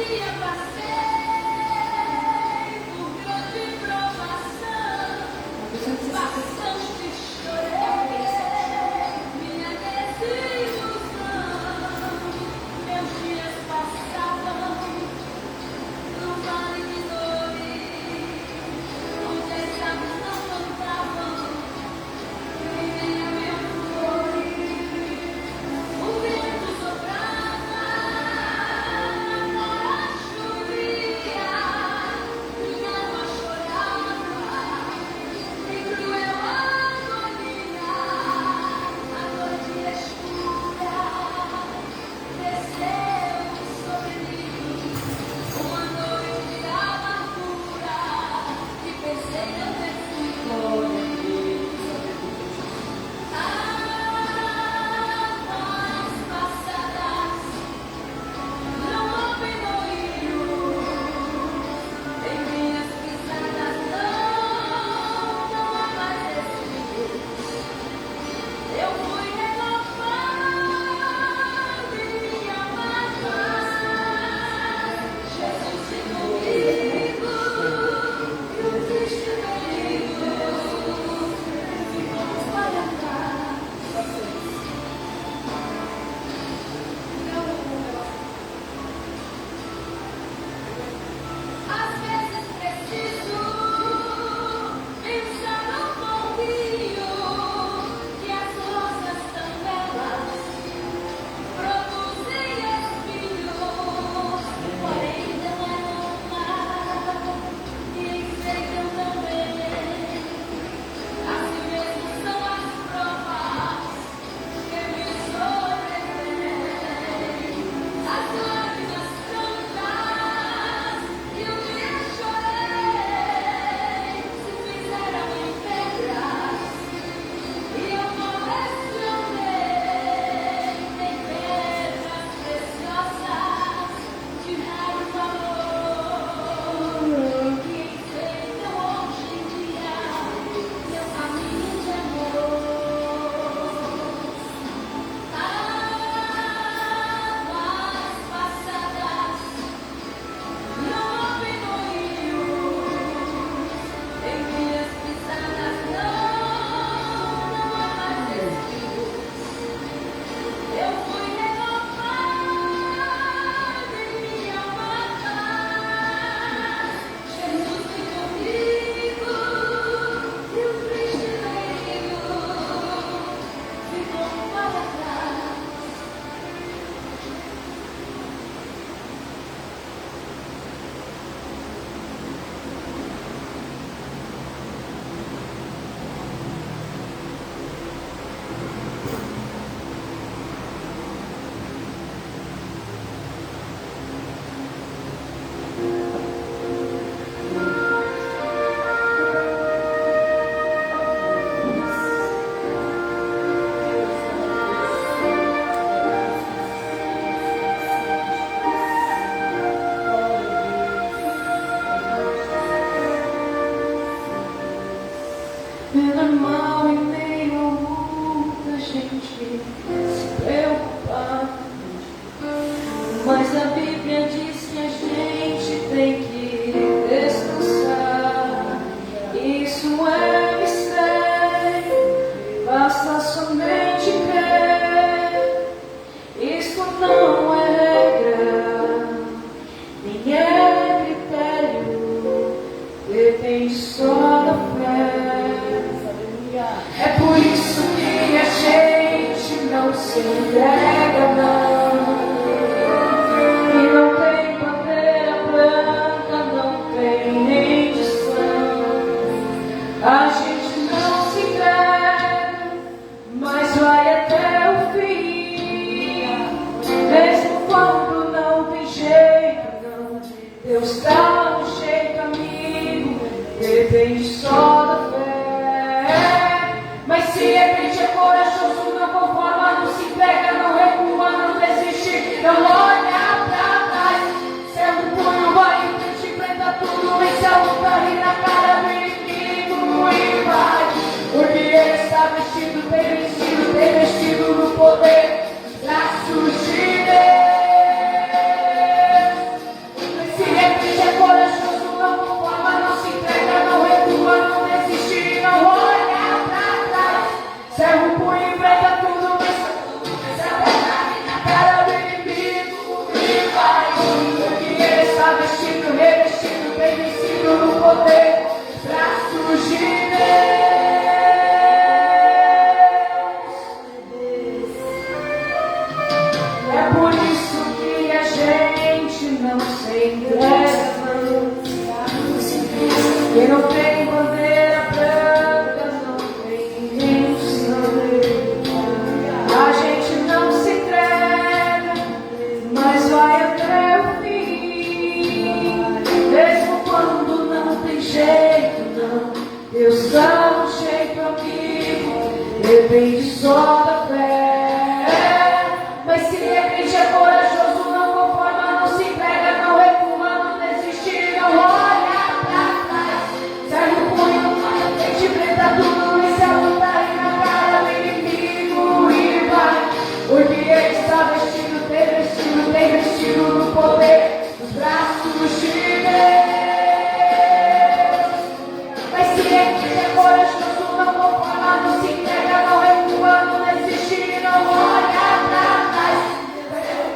dia passei por grande provação, bastante chorei minha desilusão. Meus dias passavam no vale de dores, onde as aves não cantavam, e nem haviam flores. O vento soprava, a chuva poder, braços de Deus. É por isso que a gente não se entrega. Quem não tem bandeira branca não tem intenção. A gente não se entrega, mas vai até o fim. Mesmo quando não tem jeito, não. Deus dá um jeito, amigo. Depende só da fé. Mas se crente é corajoso, não conforma, não se entrega, não recua, não desiste, não olha pra trás. Serve o punho, frente, enfrenta tudo, esse é lutar e na cara do inimigo e vai. Porque ele está vestido, tem vestido no poder dos braços de Deus. Mas se ele é corajoso, não conforma, não se entrega, não recua, não desiste, não olha pra trás.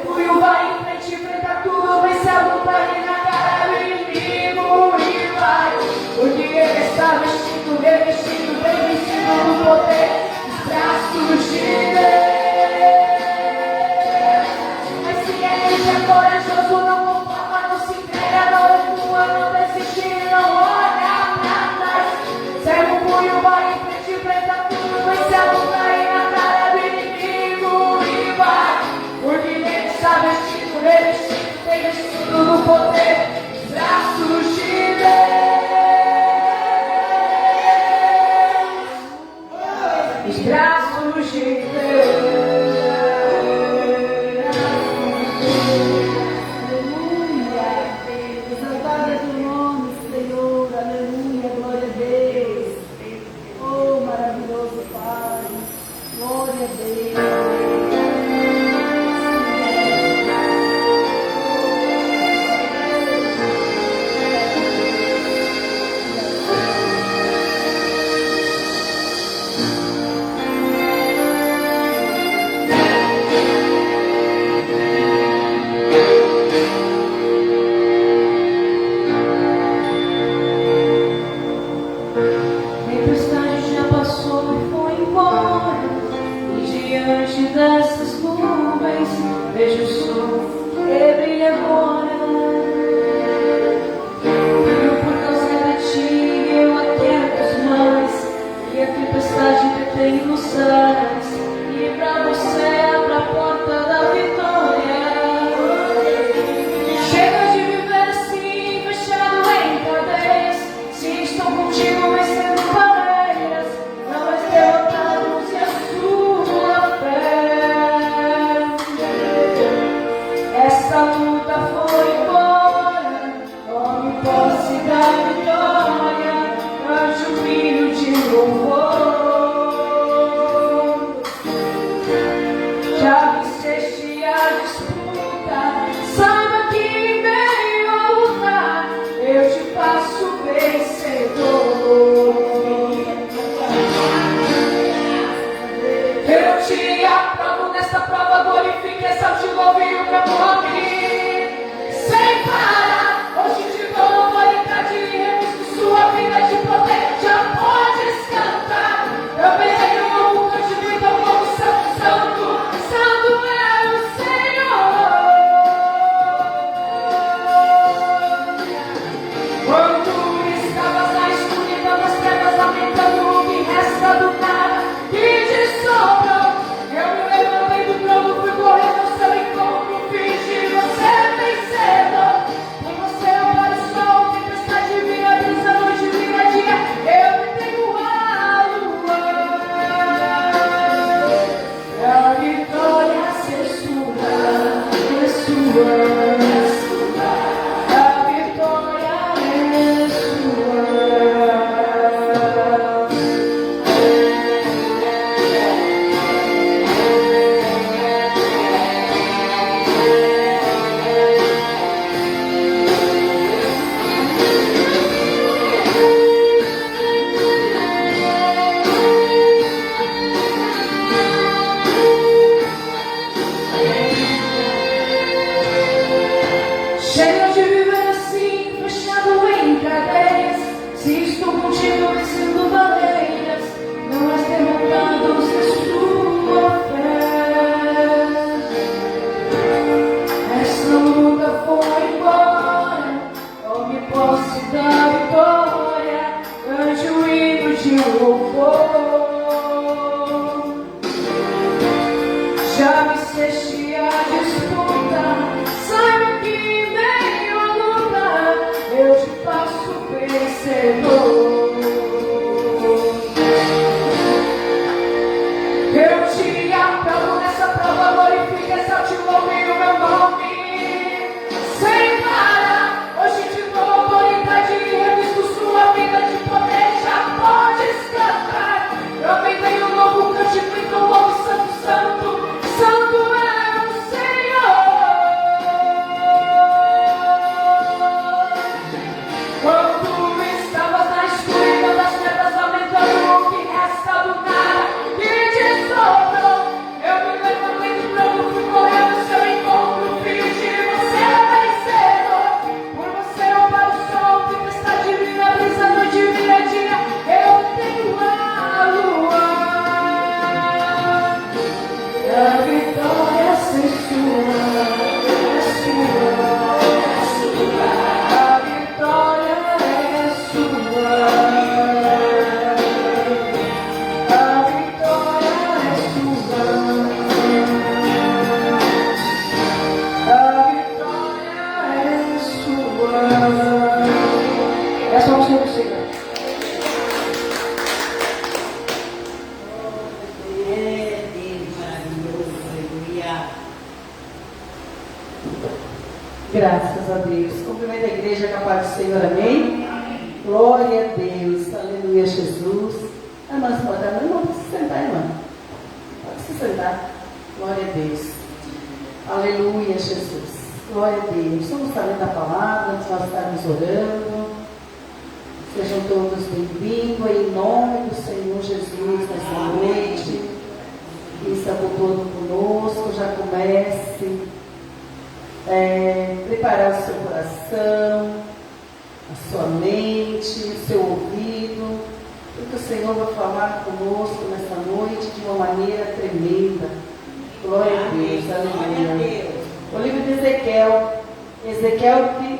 O punho vai em frente, enfrenta tudo, vence a luta e na cara do inimigo e vai. Porque ele está vestido, revestido, bem vestido no poder dos braços de Deus. Mas se ele é corajoso, não conforma, não se entrega, não recua, não desiste, não olha pra trás. Serve o punho, vai em frente, enfrenta tudo, vence a luta e na cara do inimigo e vai. Porque ele está vestido, revestido, tem vestido no poder dos braços de Deus. Os braços de Deus. Aleluia. Exaltado é teu nome, Senhor. Aleluia. Glória a Deus. Oh, maravilhoso Pai. Glória a Deus. Tempestade já passou e foi embora. E diante dessas nuvens vejo o sol que brilha agora. Filho, por causa de ti eu aquieto os mares. E a tempestade que tem nos céus. E pra você abra a porta da vitória. Chega de viver assim, fechado em cadeias. Se estou contigo, vencendo barreiras, não és derrotado se a sua fé. Essa luta foi embora, tome posse da vitória, cante o hino de louvor. Já venceste a disputa, saiba que em a lutar, eu te faço vencedor. Eu te aprovo nesta prova, glorifique, exalte, louve o meu nome. Sem parar, hoje te dou autoridade e revisto sua vida de poder. Já podes cantar, eu venho no mundo de vida, o povo santo, santo, santo é o Senhor. Quando estavas na escuridão das trevas, lamentando o que resta do nada que te sobrou, eu me levantei do trono, fui correndo ao seu encontro, fiz de você vencedor. Por você eu olho o sol, tempestade vira brisa, noite vira dia, eu me tenho a lua. E a vitória é sua, é sua. A vitória é sua. Graças a Deus. Cumprimento a igreja com a paz do Senhor, amém? Glória a Deus, aleluia, Jesus. Irmã, você pode dar, não pode se sentar, irmã. Pode se sentar. Glória a Deus. Aleluia, Jesus. Glória a Deus. Vamos estar lendo a palavra, antes de nós estarmos orando. Sejam todos bem-vindos em nome do Senhor Jesus nessa noite. Está por todo conosco, já comece preparar o seu coração, a sua mente, o seu ouvido, porque o Senhor vai falar conosco nessa noite de uma maneira tremenda. Glória a Deus, aleluia. O livro de Ezequiel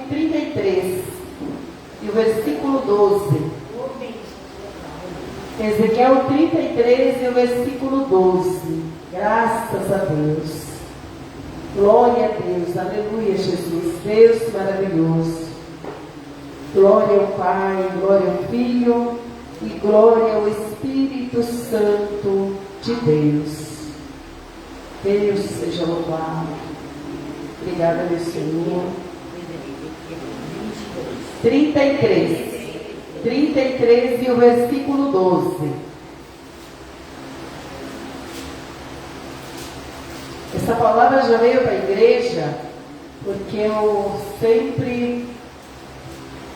33, e o versículo 12. Ezequiel 33 e o versículo 12. Graças a Deus. Glória a Deus, aleluia, Jesus, Deus maravilhoso. Glória ao Pai, glória ao Filho e glória ao Espírito Santo de Deus. Deus seja louvado. Obrigada, meu Senhor. 33 e o versículo 12. Essa palavra já veio para a igreja, porque eu sempre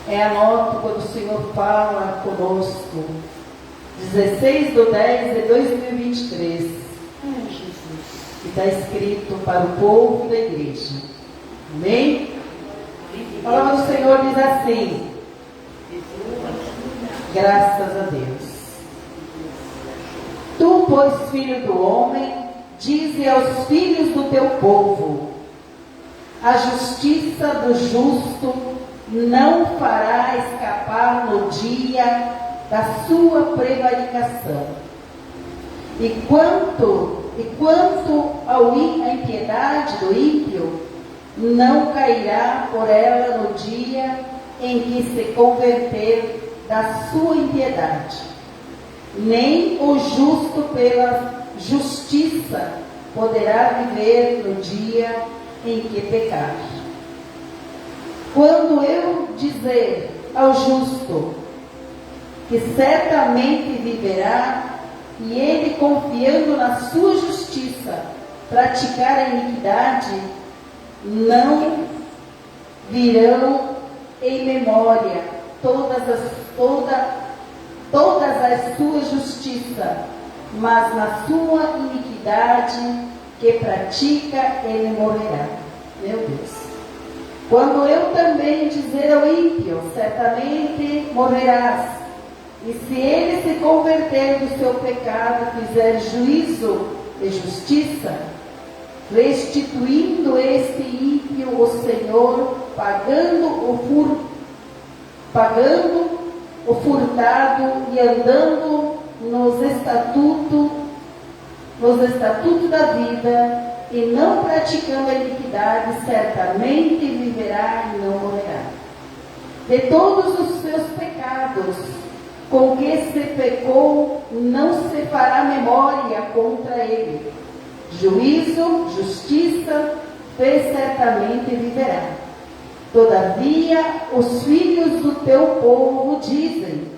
anoto quando o Senhor fala conosco. 16/10/2023. Que está escrito para o povo da igreja. Amém? A palavra do Senhor diz assim. Graças a Deus. Tu, pois, filho do homem, dize aos filhos do teu povo: a justiça do justo não fará escapar no dia da sua prevaricação. E quanto à impiedade do ímpio, não cairá por ela no dia em que se converter da sua impiedade. Nem o justo pela justiça poderá viver no dia em que pecar. Quando eu dizer ao justo que certamente viverá, e ele, confiando na sua justiça, praticar a iniquidade, não virão em memória todas as suas justiças, mas na sua iniquidade que pratica, ele morrerá. Meu Deus. Quando eu também dizer ao ímpio, certamente morrerás, e se ele se converter do seu pecado, fizer juízo e justiça, restituindo este ímpio o Senhor, pagando o furtado e andando nos estatutos da vida, e não praticando a iniquidade, certamente viverá e não morrerá. De todos os seus pecados com que se pecou, não se fará memória contra ele. Juízo, justiça, fez, certamente viverá. Todavia, os filhos do teu povo dizem: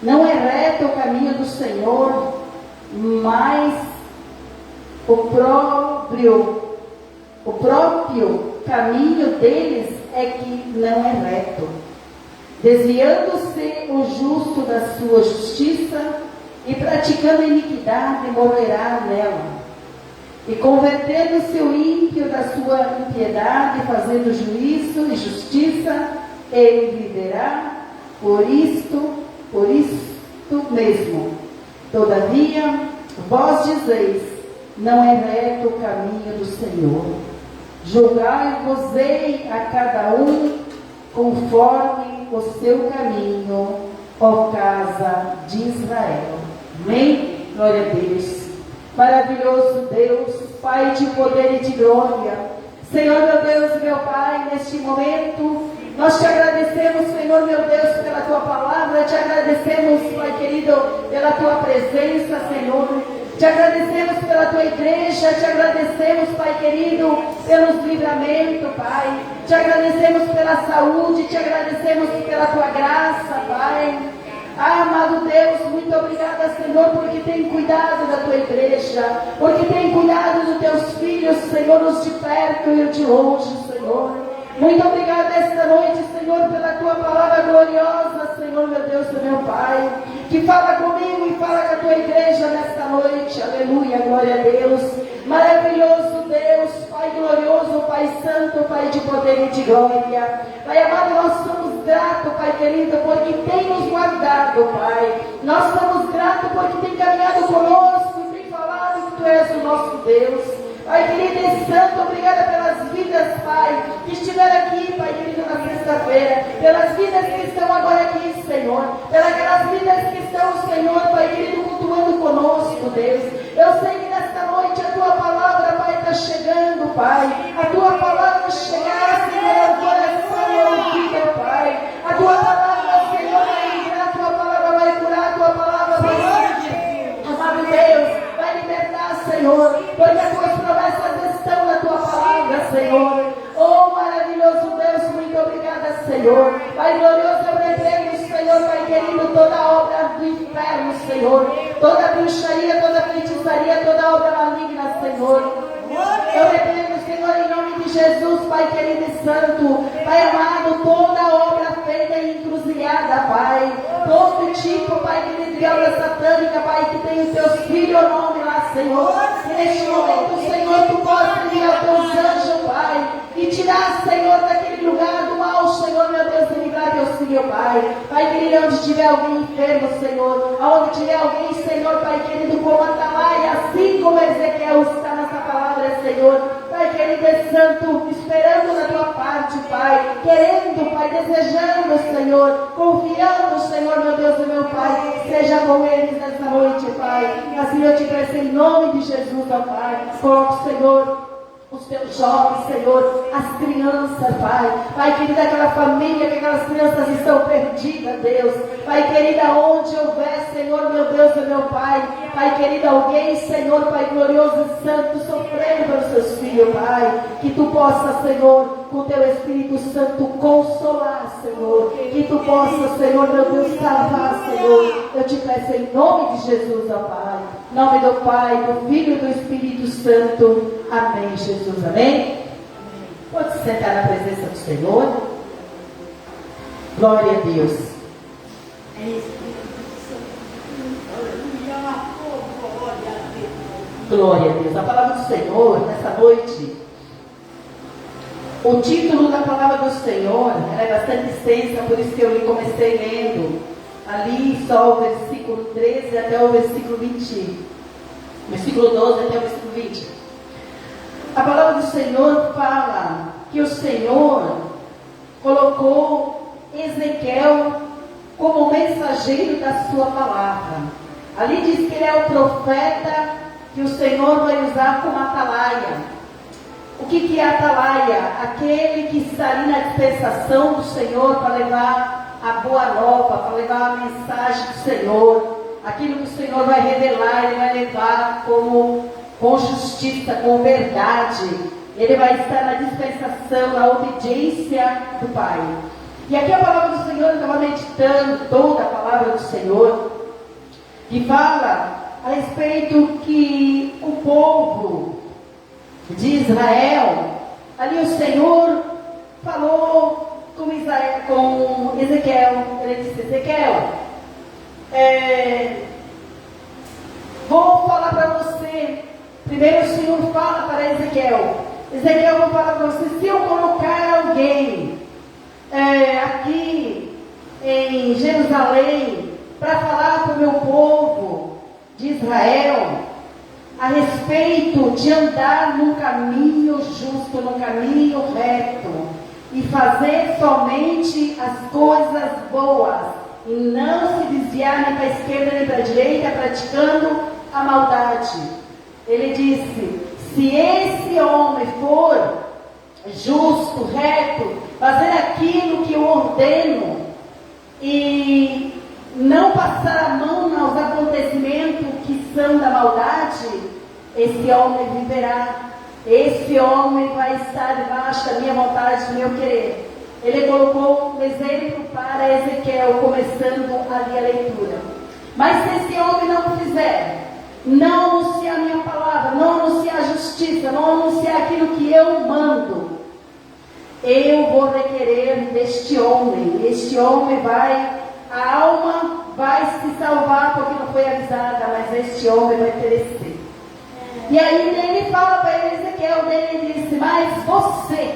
não é reto o caminho do Senhor, mas o próprio caminho deles é que não é reto. Desviando-se o justo da sua justiça e praticando a iniquidade, morrerá nela. E convertendo-se o ímpio da sua impiedade, fazendo juízo e justiça, ele viverá por isto mesmo. Todavia, vós dizeis: não é reto o caminho do Senhor. Julgai-vos-ei a cada um conforme o seu caminho, ó casa de Israel. Amém? Glória a Deus. Maravilhoso Deus, Pai de poder e de glória. Senhor, meu Deus e meu Pai, neste momento, nós te agradecemos, Senhor, meu Deus, pela tua palavra, te agradecemos, Pai querido, pela tua presença, Senhor. Te agradecemos pela tua igreja, te agradecemos, Pai querido, pelos livramentos, Pai. Te agradecemos pela saúde, te agradecemos pela tua graça, Pai. Ah, amado Deus, muito obrigada, Senhor, porque tem cuidado da tua igreja, porque tem cuidado dos teus filhos, Senhor, os de perto e os de longe, Senhor. Muito obrigada esta noite, Senhor, pela tua palavra gloriosa, Senhor, meu Deus e meu Pai, que fala comigo e fala com a tua igreja nesta noite. Aleluia, glória a Deus. Maravilhoso Deus, Pai glorioso, Pai santo, Pai de poder e de glória. Pai amado, nós somos gratos, Pai querido, porque tem nos guardado, Pai. Nós somos gratos porque tem caminhado conosco e tem falado que Tu és o nosso Deus. Pai querido e santo, obrigada pelas vidas, Pai, que estiveram aqui, Pai querido, na sexta-feira, pelas vidas que estão agora aqui, Senhor, pelas vidas que estão, Senhor, Pai querido, cultuando conosco, Deus. Eu sei que nesta noite a Tua palavra, Pai, está chegando, Pai. A Tua palavra chegar, Senhor, ao coração e ao ouvido, Pai. A Tua palavra, Senhor, vai entrar, a Tua palavra vai curar, a Tua palavra vai, amado Deus, vai libertar, Senhor, porque as Tuas promessas estão na Tua palavra, Senhor. Oh, maravilhoso Deus, muito obrigada, Senhor. Pai glorioso, eu repreendo, Senhor, Pai querido, toda obra do inferno, Senhor, toda bruxaria, toda feitiçaria, toda obra maligna, Senhor. Eu repreendo, Senhor, em nome de Jesus, Pai querido e santo, Pai amado, toda obra feita em encruzilhada, Pai, todo tipo, Pai querido, de obra satânica, Pai, que tem o Teu filho o nome lá, Senhor. E neste momento, Senhor, Tu possa enviar Teus anjos, Pai, e tirar, Senhor, daquele lugar do mal, Senhor, meu Deus, e livrar Teus filhos, Pai. Pai querido, onde tiver alguém enfermo, Senhor, aonde tiver alguém, Senhor, Pai querido, como Atalaia, assim como Ezequiel está nessa palavra, Senhor, Pai querido e santo, esperando na Tua parte, Pai, querendo, Pai, desejando, Senhor, confiando, Senhor, meu Deus e meu Pai, seja com eles nessa noite, Pai. Assim eu te peço em nome de Jesus, ó Pai, coloque, Senhor, os Teus jovens, Senhor, as crianças, Pai. Pai querido, aquela família que aquelas crianças estão perdidas, Deus. Pai querido, onde houver, Senhor, meu Deus e meu Pai. Pai querido, alguém, Senhor, Pai glorioso e santo, sofrendo pelos Seus filhos, Pai. Que Tu possa, Senhor, com Teu Espírito Santo, consolar, Senhor. Que Tu possa, Senhor, meu Deus, salvar, Senhor. Eu te peço em nome de Jesus, ó Pai. Em nome do Pai, do Filho e do Espírito Santo. Amém, Jesus. Amém? Pode se sentar na presença do Senhor. Glória a Deus. Glória a Deus. A palavra do Senhor, nessa noite, o título da palavra do Senhor, ela é bastante extensa, por isso que eu comecei lendo ali só o versículo 13 até o versículo 20. Versículo 12 até o versículo 20. A palavra do Senhor fala que o Senhor colocou Ezequiel como mensageiro da sua palavra. Ali diz que ele é o profeta que o Senhor vai usar como atalaia. O que é atalaia? Aquele que está ali na dispensação do Senhor para levar a boa nova, para levar a mensagem do Senhor. Aquilo que o Senhor vai revelar, Ele vai levar com justiça, com verdade. Ele vai estar na dispensação, na obediência do Pai. E aqui a palavra do Senhor, eu estava meditando toda a palavra do Senhor, que fala a respeito que o povo de Israel, ali o Senhor falou com Ezequiel. Ele disse: Ezequiel, vou falar para você. Primeiro o Senhor fala para Ezequiel: Ezequiel, vou falar para você, se eu colocar alguém aqui em Jerusalém para falar para o meu povo de Israel a respeito de andar no caminho justo, no caminho reto, e fazer somente as coisas boas, e não se desviar nem para a esquerda nem para a direita, praticando a maldade. Ele disse: se esse homem for justo, reto, fazer aquilo que eu ordeno e não passar a mão nos acontecimentos que destruição da maldade, esse homem viverá. Esse homem vai estar debaixo da minha vontade, do meu querer. Ele colocou um exemplo para Ezequiel, começando ali a leitura. Mas se esse homem não fizer, não anunciar a minha palavra, não anunciar a justiça, não anunciar aquilo que eu mando, eu vou requerer deste homem. Este homem a alma vai se salvar porque não foi avisada, mas este homem vai perecer. E aí ele fala para ele, Ezequiel, ele disse, mas você,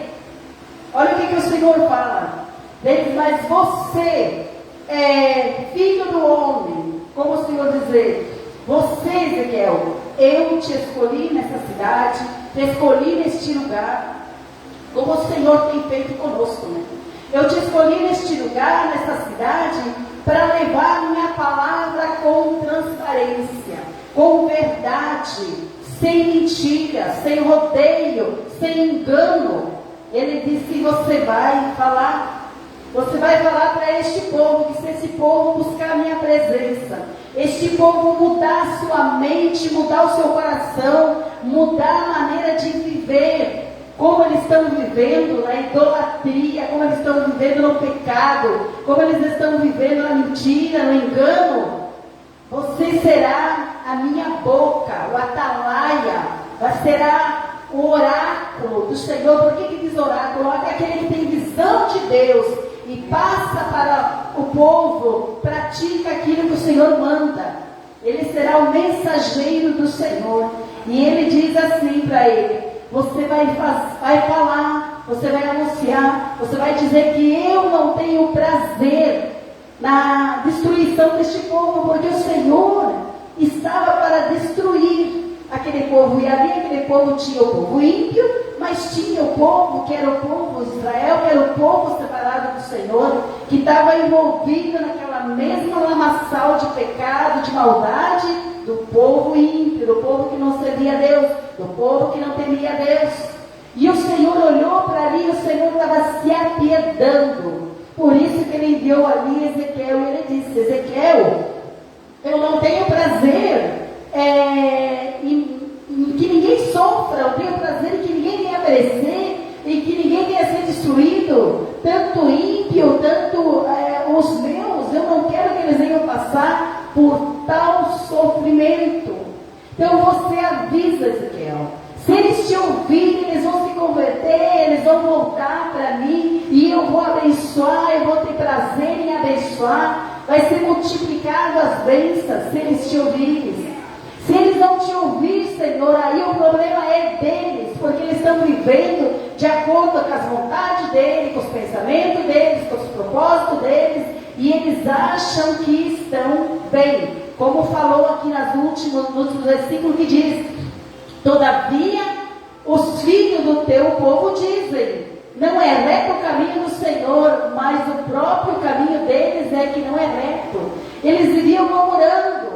olha o que o Senhor fala, ele diz, mas você é filho do homem, como o Senhor dizer, você, Ezequiel, eu te escolhi nessa cidade, te escolhi neste lugar, como o Senhor tem feito conosco, né? Eu te escolhi neste lugar, nessa cidade, para levar minha palavra com transparência, com verdade, sem mentira, sem rodeio, sem engano. Ele disse, você vai falar para este povo, que se esse povo buscar a minha presença, este povo mudar sua mente, mudar o seu coração, mudar a maneira de viver, como eles estão vivendo na idolatria, como eles estão vivendo no pecado, como eles estão vivendo na mentira, no engano, você será a minha boca, o atalaia, será o oráculo do Senhor. Por que diz oráculo? É aquele que tem visão de Deus e passa para o povo, pratica aquilo que o Senhor manda. Ele será o mensageiro do Senhor. E ele diz assim para ele, você vai falar, você vai anunciar, você vai dizer que eu não tenho prazer na destruição deste povo, porque o Senhor estava para destruir aquele povo, e ali aquele povo tinha o povo ímpio, mas tinha o povo que era o povo de Israel, que era o povo separado do Senhor, que estava envolvido naquela mesma lamaçal de pecado, de maldade, do povo ímpio, do povo que não servia a Deus, do povo que não temia a Deus. E o Senhor olhou para ali, o Senhor estava se apiedando. Por isso que ele enviou ali Ezequiel, e ele disse, Ezequiel, eu não tenho prazer em que ninguém sofra, eu tenho prazer em que ninguém venha perecer, em que ninguém venha ser destruído, tanto ímpio, tanto os meus, eu não quero que eles venham passar por tal sofrimento. Então você avisa, Ezequiel, se eles te ouvirem, eles vão se converter, eles vão voltar para mim, e eu vou abençoar, eu vou ter prazer em abençoar, vai ser multiplicado as bênçãos se eles te ouvirem. Se eles não te ouvirem, Senhor, aí o problema é deles, porque eles estão vivendo de acordo com as vontades deles, com os pensamentos deles, com os propósitos deles, e eles acham que estão bem. Como falou aqui nos versículos que diz, todavia os filhos do teu povo dizem, não é reto o caminho do Senhor, mas o próprio caminho deles é que não é reto. Eles viviam murmurando,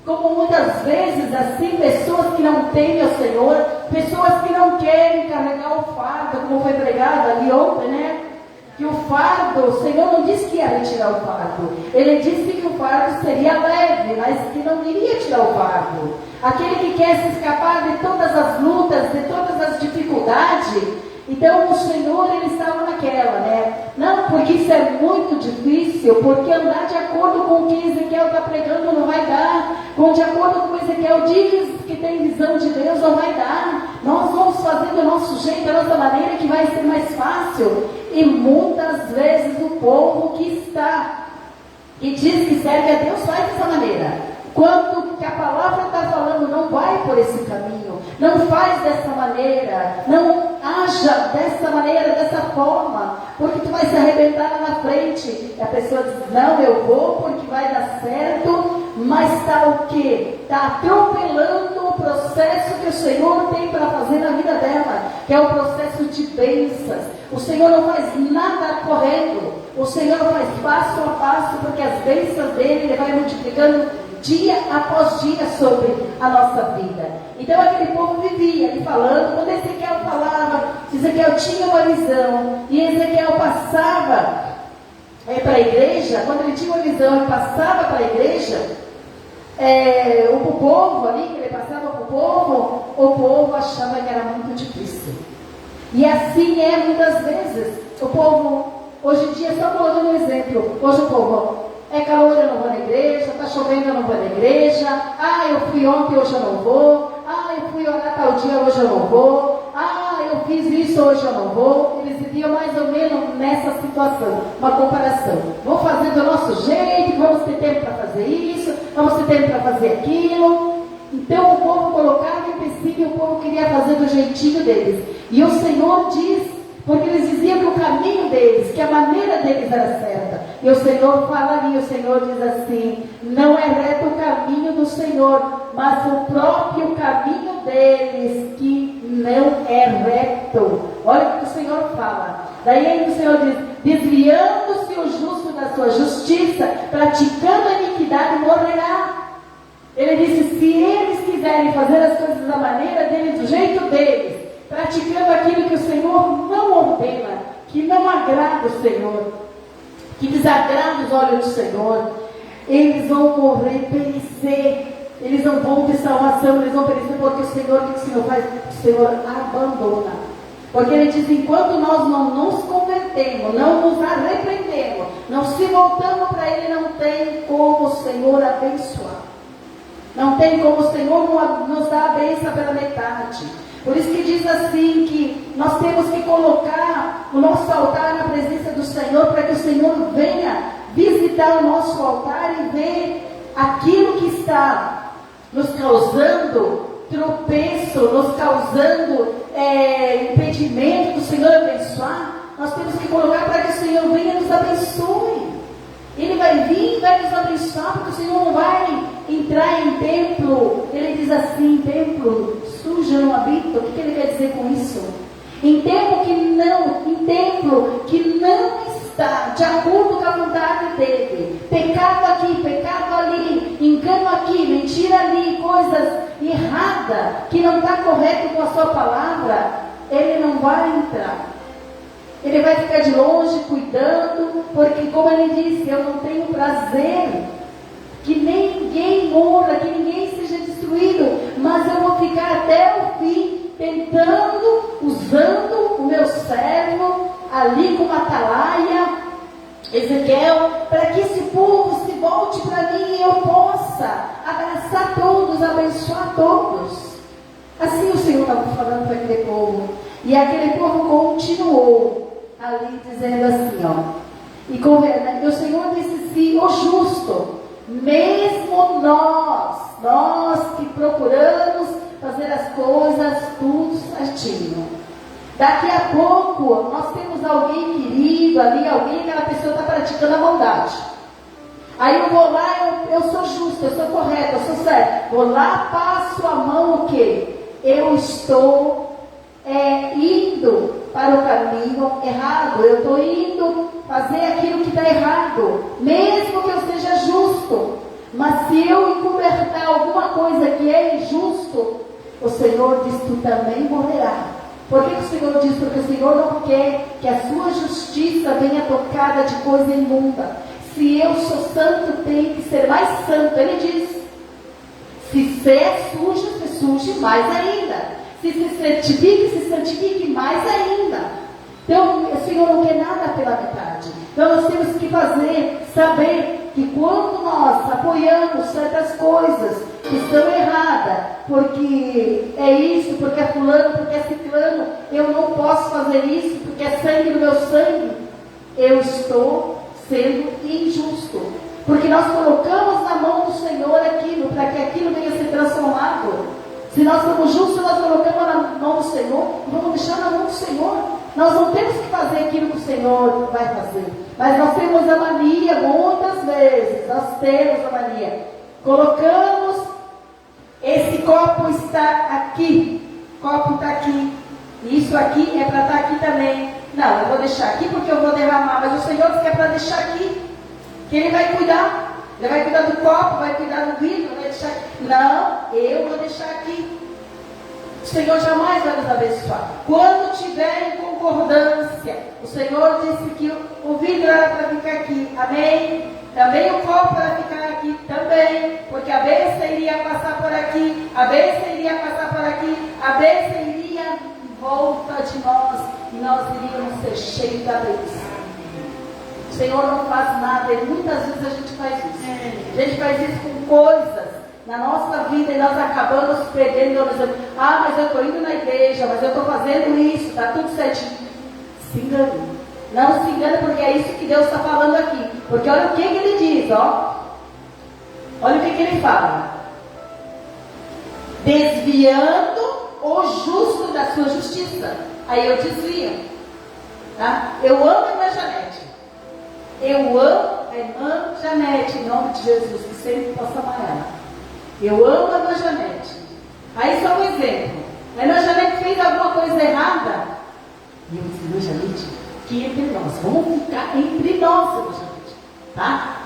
como muitas vezes assim, pessoas que não temem ao Senhor, pessoas que não querem carregar o fardo, como foi pregado ali ontem, né? Que o fardo, o Senhor não disse que ia retirar o fardo, Ele disse que o fardo seria leve, mas que não iria tirar o fardo. Aquele que quer se escapar de todas as lutas, de todas as dificuldades, então o Senhor, Ele estava naquela, né? Não, porque isso é muito difícil, porque andar de acordo com o que Ezequiel está pregando não vai dar, de acordo com o que Ezequiel diz que tem visão de Deus, não vai dar. Nós vamos fazer do nosso jeito, da nossa maneira, que vai ser mais fácil. E muitas vezes o povo que diz que serve a Deus faz dessa maneira. Quando que a palavra está falando, não vai por esse caminho, não faz dessa maneira, não haja dessa maneira, dessa forma, porque tu vai se arrebentar lá na frente. E a pessoa diz, não, eu vou porque vai dar certo, mas está o quê? Está atropelando o processo que o Senhor tem para fazer na vida dela, que é o processo de bênçãos. O Senhor não faz nada correndo, o Senhor faz passo a passo, porque as bênçãos dele, Ele vai multiplicando dia após dia sobre a nossa vida. Então aquele povo vivia ali falando, quando Ezequiel falava, Ezequiel tinha uma visão, e Ezequiel passava para a igreja, quando ele tinha uma visão e passava para a igreja, o povo ali, que ele passava para o povo achava que era muito difícil. E assim é muitas vezes. O povo, hoje em dia, só colocando um exemplo, hoje o povo, é calor, eu não vou na igreja, está chovendo, eu não vou na igreja, eu fui ontem, hoje eu não vou, eu fui orar tal dia, hoje eu não vou, eu fiz isso, hoje eu não vou. Eles viviam mais ou menos nessa situação, uma comparação. Vamos fazer do nosso jeito, vamos ter tempo para fazer isso, vamos ter tempo para fazer aquilo. Então o povo colocava empecilho e o povo queria fazer do jeitinho deles. E o Senhor diz, porque eles diziam que o caminho deles, que a maneira deles era certa. E o Senhor fala ali, o Senhor diz assim: não é reto o caminho do Senhor, mas o próprio caminho deles que não é reto. Olha o que o Senhor fala. Daí o Senhor diz: desviando-se o justo da sua justiça, praticando a iniquidade, morrerá. Ele disse: se eles quiserem fazer as coisas da maneira deles, do jeito deles, praticando aquilo que o Senhor não ordena, que não agrada o Senhor, que desagrada os olhos do Senhor, eles vão morrer, perecer. Eles não vão ter salvação, eles vão perecer, porque o Senhor, o que o Senhor faz? O Senhor abandona. Porque Ele diz: enquanto nós não nos convertemos, não nos arrependemos, não se voltamos para Ele, não tem como o Senhor abençoar. Não tem como o Senhor nos dar a bênção pela metade. Por isso que diz assim, que nós temos que colocar o nosso altar na presença do Senhor, para que o Senhor venha visitar o nosso altar e ver aquilo que está nos causando tropeço, nos causando impedimento do Senhor abençoar. Nós temos que colocar para que o Senhor venha e nos abençoe. Ele vai vir e vai nos abençoar, porque o Senhor não vai entrar em templo. Ele diz assim: templo sujo eu não habito. O que ele quer dizer com isso? Em templo que não está de acordo com a vontade dele. Pecado aqui, pecado ali, engano aqui, mentira ali, coisas erradas, que não está correto com a sua palavra, ele não vai entrar. Ele vai ficar de longe cuidando, porque, como ele disse, eu não tenho prazer que ninguém morra, que ninguém seja destruído, mas eu vou ficar até o fim, tentando, usando o meu servo ali como atalaia, Ezequiel, para que esse povo se volte para mim e eu possa abraçar todos, abençoar todos. Assim o Senhor estava falando para aquele povo. E aquele povo continuou ali dizendo assim, e o Senhor disse assim: o justo, mesmo nós que procuramos fazer as coisas tudo certinho, daqui a pouco nós temos alguém querido ali, aquela pessoa está praticando a maldade. Aí eu vou lá, eu sou justo, eu sou correto, eu sou certo, vou lá, passo a mão, o quê? Eu estou indo para o caminho errado, eu estou indo fazer aquilo que está errado, mesmo que eu seja justo. Mas se eu encobertar alguma coisa que é injusto, o Senhor diz: tu também morrerá. Por que o Senhor diz? Porque o Senhor não quer que a sua justiça venha tocada de coisa imunda. Se eu sou santo, tem que ser mais santo. Ele diz: se você é sujo, se suje mais ainda. Se santifique mais ainda. Então, o Senhor não quer nada pela metade. Então, nós temos que saber que quando nós apoiamos certas coisas que estão erradas, porque é isso, porque é fulano, porque é ciclano, eu não posso fazer isso, porque é sangue do meu sangue, eu estou sendo injusto. Porque nós colocamos na mão do Senhor aquilo, para que aquilo venha a ser transformado. Se nós somos justos, nós colocamos na mão do Senhor, vamos deixar na mão do Senhor. Nós não temos que fazer aquilo que o Senhor vai fazer. Mas nós temos a mania, muitas vezes, nós temos a mania. Colocamos, esse copo está aqui, copo está aqui, isso aqui é para estar aqui também. Não, eu vou deixar aqui porque eu vou derramar, mas o Senhor diz que é para deixar aqui, que Ele vai cuidar. Ele vai cuidar do copo, vai cuidar do vidro, vai deixar aqui. Não, eu vou deixar aqui. O Senhor jamais vai nos abençoar. Quando tiver em concordância, o Senhor disse que o vidro era para ficar aqui, amém? Também o copo para ficar aqui, também, porque a bênção iria passar por aqui, a bênção iria passar por aqui, a bênção iria em volta de nós, e nós iríamos ser cheios da bênção. O Senhor não faz nada, e muitas vezes a gente faz isso. A gente faz isso com coisas na nossa vida e nós acabamos perdendo, dizendo, mas eu estou indo na igreja, mas eu estou fazendo isso, está tudo certinho. Se engane. Não se engane, porque é isso que Deus está falando aqui. Porque olha o que ele diz, ó. Olha o que ele fala. Desviando o justo da sua justiça. Aí eu desvio. Tá? Eu amo a irmã Janete. Eu amo a irmã Janete, em nome de Jesus, que sempre possa amar ela. Eu amo a irmã Janete. Aí só um exemplo. A irmã Janete fez alguma coisa errada. E eu disse, irmã Janete, que entre nós, vamos ficar entre nós, irmã Janete. Tá?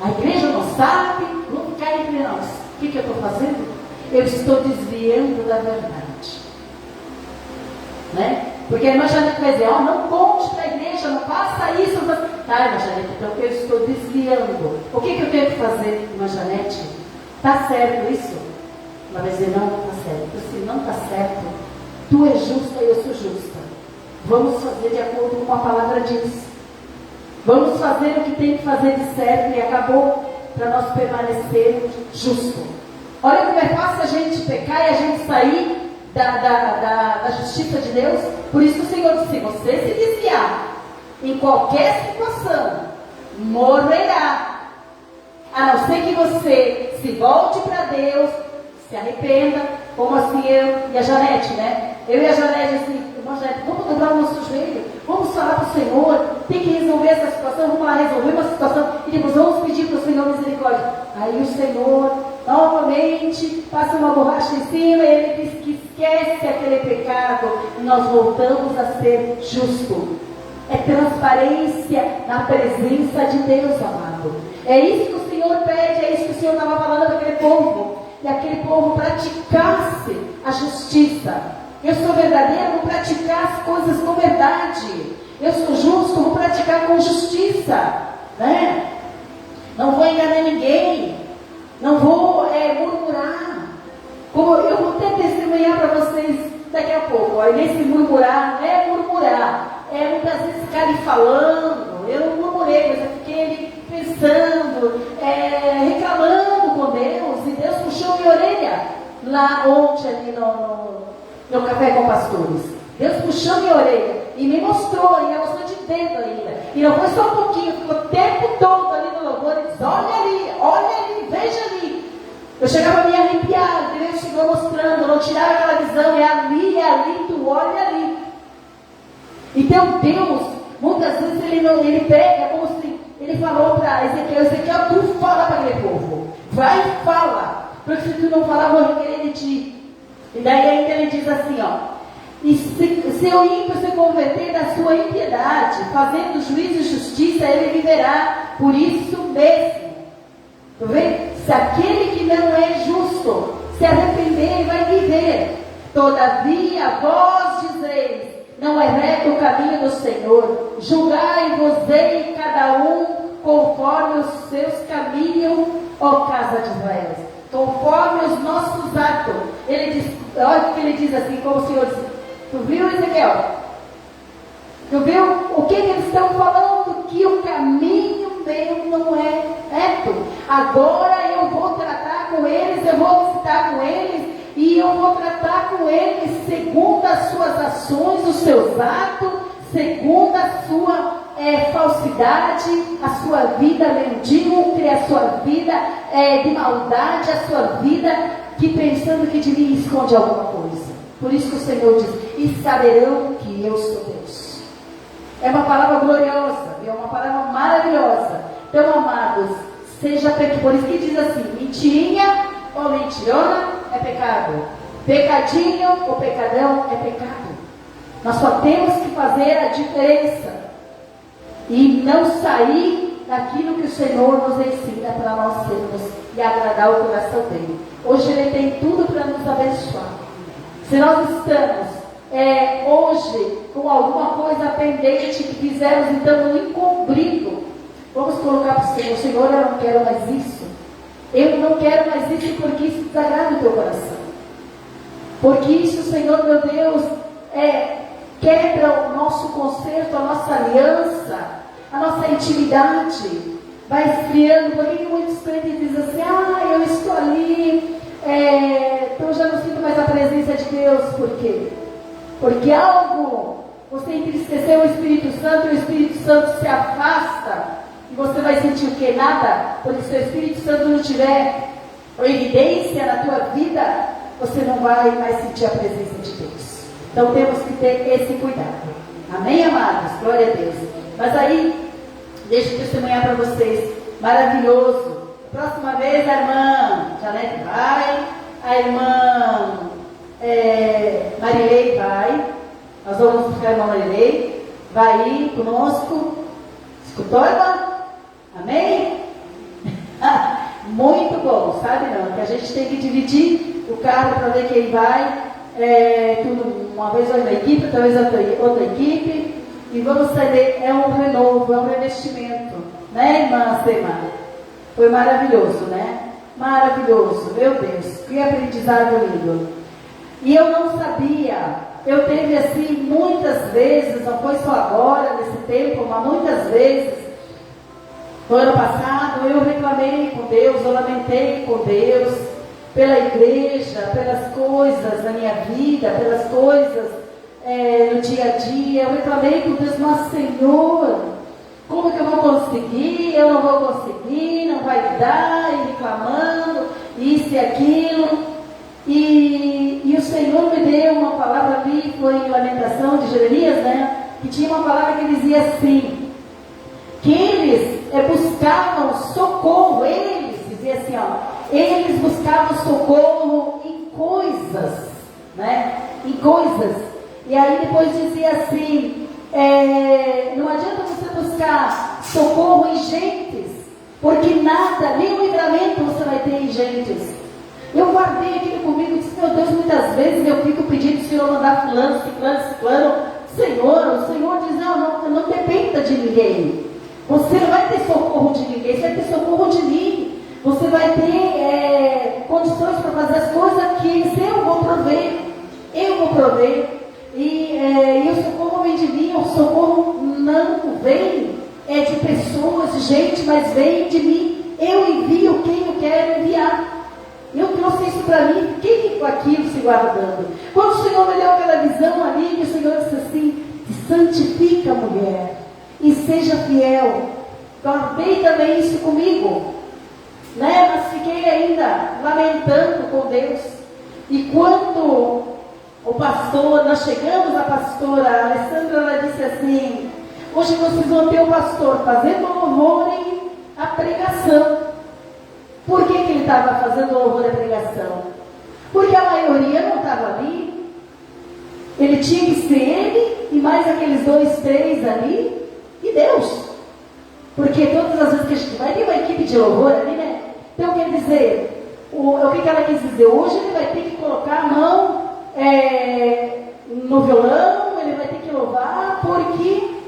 A igreja não sabe, vamos ficar entre nós. O que eu estou fazendo? Eu estou desviando da verdade. Né? Porque a irmã Janete vai dizer, não conte para a igreja, não faça isso. Tá, irmã Janete, então eu estou desviando. O que eu tenho que fazer, irmã Janete? Está certo isso? Ela vai dizer, não está certo. Se não está certo, tu és justa e eu sou justa. Vamos fazer de acordo com a palavra diz. Vamos fazer o que tem que fazer de certo e acabou, para nós permanecermos justos. Olha como é fácil a gente pecar e a gente sair da justiça de Deus. Por isso o Senhor disse, se você se desviar em qualquer situação, morrerá. A não ser que você se volte para Deus, se arrependa, como assim eu e a Janete, né? Eu e a Janete, assim, irmã Janete, vamos dobrar o nosso joelho, vamos falar para o Senhor, tem que resolver essa situação, vamos lá resolver uma situação, e depois vamos pedir para o Senhor misericórdia. Aí o Senhor, novamente, passa uma borracha em cima, e Ele diz que esquece aquele pecado, e nós voltamos a ser justos. É transparência na presença de Deus, amado. É isso que o Senhor pede, é isso que o Senhor estava falando para aquele povo. E aquele povo praticasse a justiça. Eu sou verdadeiro, vou praticar as coisas com verdade. Eu sou justo, vou praticar com justiça. Né? Não vou enganar ninguém. Não vou murmurar. Como eu vou até testemunhar para vocês daqui a pouco. Aí nesse murmurar, não é murmurar. É muitas vezes ficar ali falando. Eu não murmurei, mas eu fiquei ali pensando, reclamando com Deus. E Deus puxou minha orelha lá ontem ali no café com pastores. Deus puxou minha orelha e me mostrou, e me mostrou de dentro ainda. E não foi só um pouquinho, ficou o tempo todo ali no louvor. E diz, olha ali, veja ali. Eu chegava a me arrepiar, Deus chegou mostrando, não tirava aquela visão, é ali, tu olha ali. Então Deus, muitas vezes ele pega, como se ele falou para Ezequiel, tu fala para aquele povo, vai e fala, porque se tu não falar, vou requerer de ti. E daí ainda ele diz assim, e se o ímpio se converter da sua impiedade, fazendo juízo e justiça, ele viverá por isso mesmo. Tu vê? Se aquele que não é justo se arrepender, ele vai viver. Todavia, vós dizeis, não é reto o caminho do Senhor. Julgai-vos cada um conforme os seus caminhos, ó casa de Israel. Conforme os nossos atos. Ele diz, olha o que ele diz assim, como o Senhor diz. Tu viu, Ezequiel? Tu viu o que eles estão falando? Que o caminho meu não é reto. Agora eu vou tratar com eles, eu vou visitar com eles. E eu vou tratar com eles segundo as suas ações, os seus atos, segundo a sua falsidade, a sua vida medíocre, a sua vida de maldade, a sua vida que pensando que de mim esconde alguma coisa. Por isso que o Senhor diz, e saberão que eu sou Deus. É uma palavra gloriosa, é uma palavra maravilhosa. Então, amados, seja pecador. Por isso que diz assim, mentirinha ou mentirona é pecado. Pecadinho ou pecadão é pecado. Nós só temos que fazer a diferença. E não sair daquilo que o Senhor nos ensina para nós sermos e agradar o coração dele. Hoje ele tem tudo para nos abençoar. Se nós estamos hoje com alguma coisa pendente que fizemos, então no encobrido, vamos colocar para o Senhor: Senhor, eu não quero mais isso. Eu não quero mais isso, porque isso desagrada o teu coração. Porque isso, Senhor meu Deus, quebra o nosso conserto, a nossa aliança, a nossa intimidade. Vai esfriando. Por que muitos crentes dizem assim: eu estou ali, então eu já não sinto mais a presença de Deus? Por quê? Porque algo, você entristeceu o Espírito Santo, e o Espírito Santo se afasta, e você vai sentir o que? Nada. Porque se o Espírito Santo não tiver evidência na tua vida, você não vai mais sentir a presença de Deus. Então temos que ter esse cuidado. Amém, amados? Glória a Deus. Mas aí, deixa eu testemunhar para vocês. Maravilhoso. Próxima vez, a irmã Janete vai, a irmã Marilei vai. Nós vamos buscar a irmã Marilei. Vai ir conosco. Escutou, irmã? Amém? Muito bom, sabe não? Que a gente tem que dividir o carro para ver quem vai. Tudo, uma vez outra equipe, outra vez outra equipe. E vamos sair. É um renovo, é um revestimento. Né, irmã Sema? Foi maravilhoso, né? Maravilhoso, meu Deus. Que aprendizado lindo. E eu não sabia. Eu teve assim muitas vezes, não foi só agora, nesse tempo, mas muitas vezes. No ano passado eu reclamei com Deus, eu lamentei com Deus, pela igreja, pelas coisas da minha vida, pelas coisas no dia a dia. Eu reclamei com Deus: mas Senhor, como que eu vou conseguir? Eu não vou conseguir, não vai dar, e reclamando, isso e aquilo. E o Senhor me deu uma palavra ali, foi em Lamentação de Jeremias, né? Que tinha uma palavra que dizia assim, que eles buscavam socorro, dizia assim, eles buscavam socorro em coisas, né? Em coisas. E aí depois dizia assim, não adianta você buscar socorro em gentes, porque nada, nenhum livramento você vai ter em gentes. Eu guardei aquilo comigo e disse: meu Deus, muitas vezes eu fico pedindo o Senhor mandar fulano, ciclano. Senhor, o Senhor diz: não dependa de ninguém. Você não vai ter socorro de ninguém, você vai ter socorro de mim. Você vai ter condições para fazer as coisas que eu vou prover. Eu vou prover. E o socorro vem de mim. O socorro não vem de pessoas, de gente, mas vem de mim. Eu envio quem eu quero enviar. Eu trouxe isso para mim, fiquei com aquilo se guardando. Quando o Senhor me deu aquela visão ali, o Senhor disse assim: santifica a mulher e seja fiel. Guardei também isso comigo, né? Mas fiquei ainda lamentando com Deus. E quando nós chegamos, a pastora Alessandra, ela disse assim: hoje vocês vão ter o pastor fazendo louvor e a pregação. Por que ele estava fazendo louvor à pregação? Porque a maioria não estava ali. Ele tinha que ser ele e mais aqueles 2, 3 ali e Deus. Porque todas as vezes que a gente vai ter uma equipe de louvor ali, né? Então quer dizer, o que ela quis dizer? Hoje ele vai ter que colocar a mão no violão, ele vai ter que louvar, porque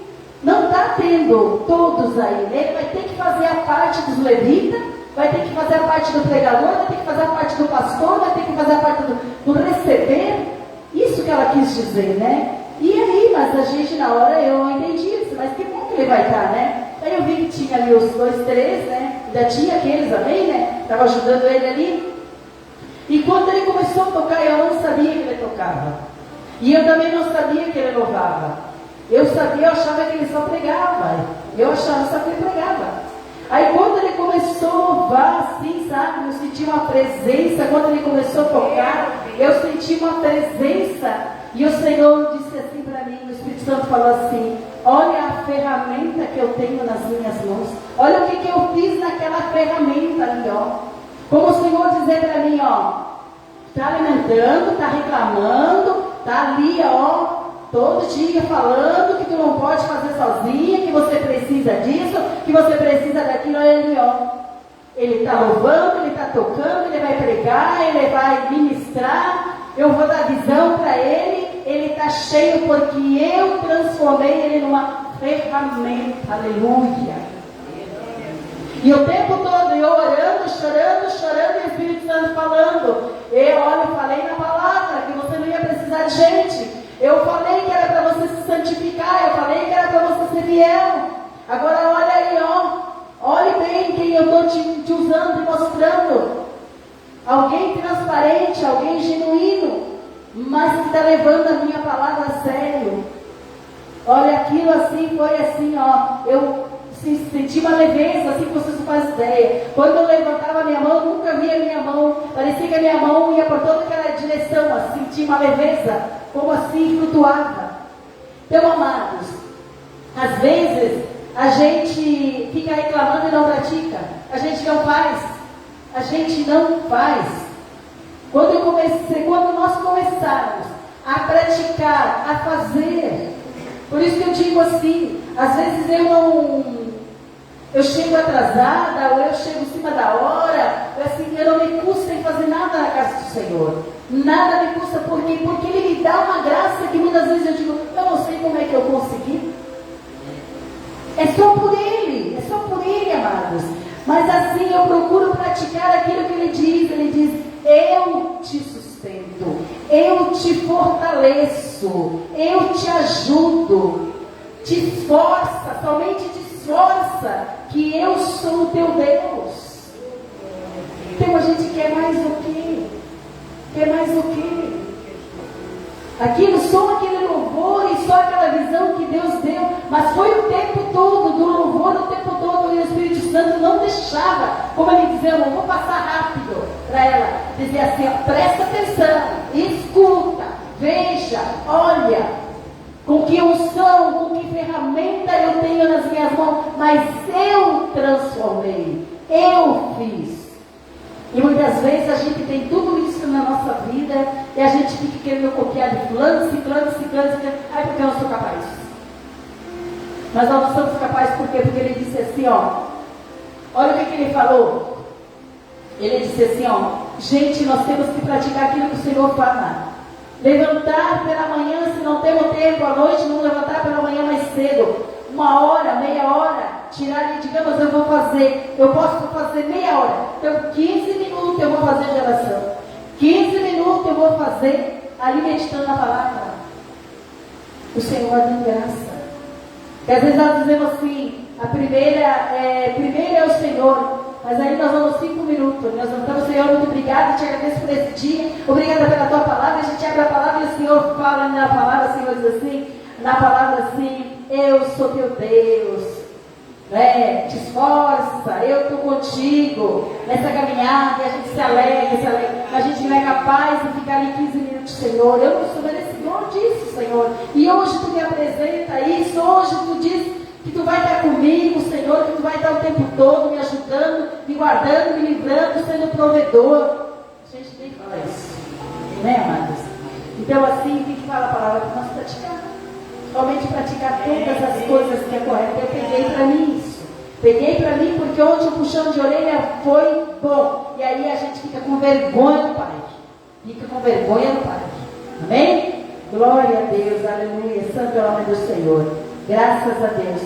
não está tendo todos aí, né? Ele vai ter que fazer a parte dos levitas, vai ter que fazer a parte do pregador, vai ter que fazer a parte do pastor, vai ter que fazer a parte do receber. Isso que ela quis dizer, né? E aí, mas a gente na hora, eu não entendi isso, mas que bom que ele vai estar, né? Aí eu vi que tinha ali os 2, 3, né? Ainda tinha aqueles também, né? Estava ajudando ele ali. E quando ele começou a tocar, eu não sabia que ele tocava. E eu também não sabia que ele louvava. Eu achava que ele só pregava. Eu achava só que ele pregava. Aí quando ele começou a louvar, assim, sabe, eu senti uma presença. Quando ele começou a tocar, eu senti uma presença. E o Senhor disse assim para mim, o Espírito Santo falou assim: olha a ferramenta que eu tenho nas minhas mãos. Olha o que eu fiz naquela ferramenta ali, ó. Como o Senhor dizer para mim, ó, está alimentando, está reclamando, está ali, ó, todo dia falando que tu não pode fazer sozinha, que você precisa disso, que você precisa daquilo. Olha ali, ó. Ele está louvando, ele está tocando, ele vai pregar, ele vai ministrar. eu vou dar visão para ele está cheio porque eu transformei ele numa ferramenta, aleluia. E o tempo todo eu orando, chorando, e o Espírito Santo falando. Eu, olha, falei na palavra que você não ia precisar de gente. Eu falei que era para você se santificar, eu falei que era para você ser fiel. Agora olha aí, olhe bem quem eu estou te usando e mostrando. Alguém transparente, alguém genuíno, mas que está levando a minha palavra a sério. Olha, aquilo assim, foi assim, eu senti uma leveza, assim que vocês não fazem ideia. Quando eu levantava a minha mão, eu nunca via a minha mão, parecia que a minha mão ia por toda aquela direção, assim, tinha uma leveza, como assim, flutuava. Então, amados, às vezes, a gente fica reclamando e não pratica, a gente não faz. Quando nós começarmos a praticar, a fazer, por isso que eu digo assim, às vezes eu chego atrasada, ou eu chego em cima da hora, assim, eu não me custa em fazer nada na casa do Senhor. Nada me custa, porque Ele me dá uma graça que muitas vezes eu digo, eu não sei como é que eu consegui. É só por Ele, amados. Mas assim eu procuro praticar aquilo que Ele diz, eu te sustento, eu te fortaleço, eu te ajudo, te esforça, somente te esforça, que eu sou o teu Deus. Então a gente quer mais o quê? Só aquele louvor e só aquela visão que Deus deu, mas foi o tempo todo, do louvor o tempo todo, e o Espírito Santo não deixava, como ele dizia, eu não vou passar rápido para ela, dizia assim, presta atenção, escuta, veja, olha, com que unção, com que ferramenta eu tenho nas minhas mãos, mas eu transformei, eu fiz. E muitas vezes a gente tem tudo isso na nossa vida e a gente fica querendo copiar de fulano, ciclano, ai, porque eu não sou capaz. Mas nós não somos capazes por quê? Porque ele disse assim, olha o que ele falou. Ele disse assim, gente, nós temos que praticar aquilo que o Senhor fala. Levantar pela manhã, se não temos tempo à noite, não levantar pela manhã mais cedo. 1 hora, meia hora, tirar, digamos, eu posso fazer meia hora. Então 15 minutos eu vou fazer de oração. 15 minutos eu vou fazer ali meditando na palavra. O Senhor dá graça. E às vezes nós dizemos assim, a primeira é o Senhor, mas aí nós vamos 5 minutos. Nós vamos, Senhor, muito obrigado, te agradeço por esse dia, obrigada pela tua palavra. A gente abre a palavra e o Senhor fala na palavra, o Senhor diz assim, na palavra assim, eu sou teu Deus, te esforça, eu estou contigo nessa caminhada, e a gente se alegra, a gente não é capaz de ficar ali 15 minutos, Senhor, eu não sou merecedor disso, Senhor, e hoje tu me apresenta isso, hoje tu diz que tu vai estar comigo, Senhor, que tu vai estar o tempo todo me ajudando, me guardando, me livrando, sendo provedor. A gente tem que falar isso, né, amados? Então assim, tem que falar a palavra que nós praticamos. Somente praticar todas as coisas que é correto. Eu peguei para mim isso. Peguei para mim porque ontem o puxão de orelha foi bom. E aí a gente fica com vergonha do Pai. Amém? Glória a Deus, aleluia. Santo é o nome do Senhor. Graças a Deus.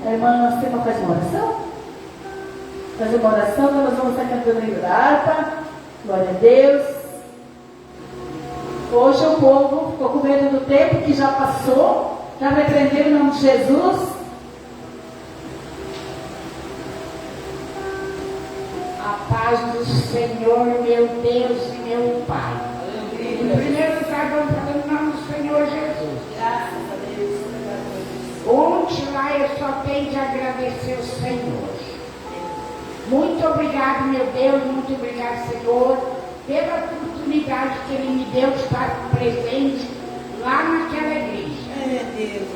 A irmã Sema faz uma oração? Faz uma oração, nós vamos estar cantando em harpa. Glória a Deus. Hoje o povo ficou com medo do tempo que já passou, já repreenderam em nome de Jesus. A paz do Senhor, meu Deus e meu Pai. Em primeiro lugar, vamos falar em nome do Senhor Jesus. Graças a Deus. Onde lá eu só tenho de agradecer o Senhor. Muito obrigado, meu Deus, muito obrigado, Senhor, pela oportunidade que Ele me deu de estar presente lá naquela igreja. Meu Deus,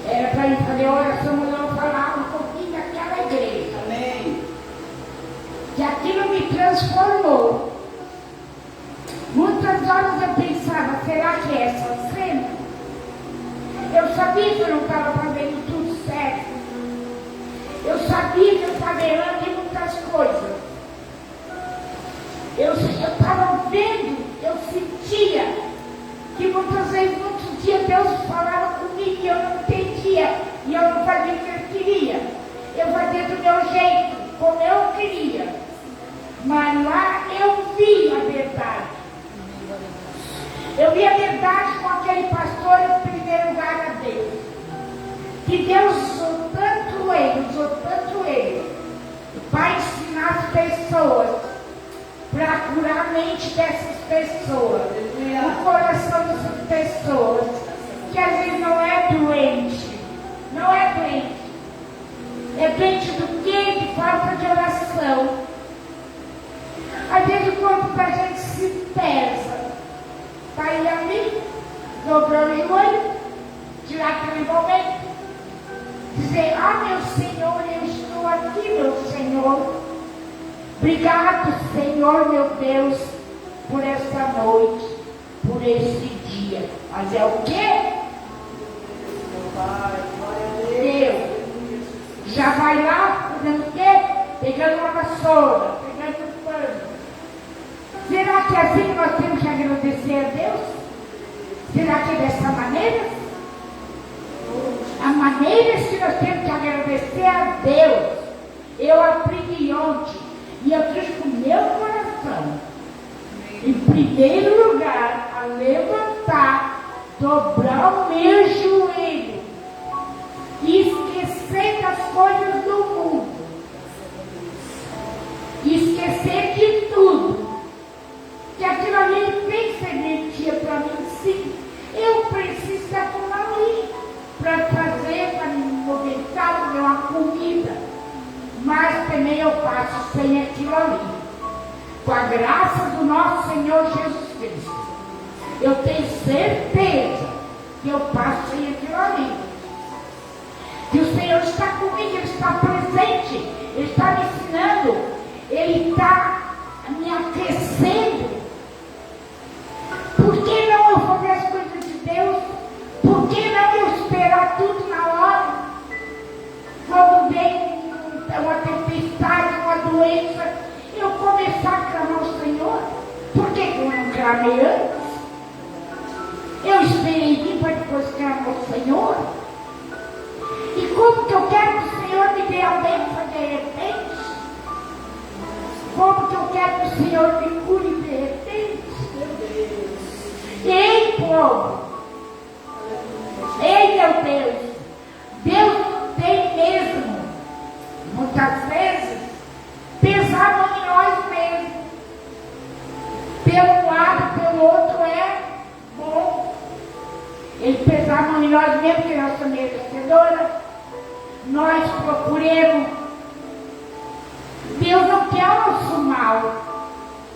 era para ir fazer oração, mas eu vou falar um pouquinho daquela igreja. amém. Que aquilo me transformou. Muitas horas eu pensava, será que é essa cena? Eu sabia que eu não estava fazendo tudo certo. Eu sabia que eu estava errando em muitas coisas. Eu estava muitas vezes, muitos dias, Deus falava comigo e eu não entendia. E eu não fazia o que eu queria. Eu fazia do meu jeito, como eu queria. Mas lá eu vi a verdade. Eu vi a verdade com aquele pastor em primeiro lugar a Deus. Que Deus usou tanto ele, para ensinar as pessoas, para curar a mente dessas pessoas, o coração dessas pessoas, que às vezes não é doente, é doente do quê? De falta de oração. Às vezes o corpo da gente se pesa, está aí ali, dobrou o olho, tirar aquele momento, dizer, meu Senhor, eu estou aqui, meu Senhor. Obrigado, Senhor, meu Deus, por esta noite, por esse dia. Mas é o quê? Deus. Já vai lá, fazendo o quê? Pegando uma vassoura, pegando um pano. Será que assim nós temos que agradecer a Deus? Será que é dessa maneira? A maneira que nós temos que agradecer a Deus, eu aprendi ontem, e eu trouxe para o meu coração, em primeiro lugar, a levantar, dobrar o meu joelho, e esquecer das coisas do mundo, e esquecer de tudo, que aquilo ali tem serventia para mim, sim, eu preciso daquilo ali, para fazer, para me movimentar, para uma comida. Mas também eu faço sem aquilo ali. Com a graça do nosso Senhor Jesus Cristo. Eu tenho certeza que eu passo sem aquilo ali. Que o Senhor está comigo, Ele está presente, Ele está me ensinando, Ele está me aquecendo. Por que não eu fazer as coisas de Deus? Por que não eu esperar tudo na hora? Quando vem uma tempestade, uma doença, eu começar a clamar ao Senhor? Por que eu não clamei antes? Eu esperei vir para depois clamar ao Senhor? E como que eu quero que o Senhor me dê a bênção de repente? Como que eu quero que o Senhor me cure de repente? Ei, povo! Ei, meu Deus, Deus tem mesmo, muitas vezes, pesado em nós mesmos. Pelo lado, pelo outro é bom. Ele pesa a mão em nós mesmos, que nós somos merecedoras. Nós procuremos. Deus não quer o nosso mal,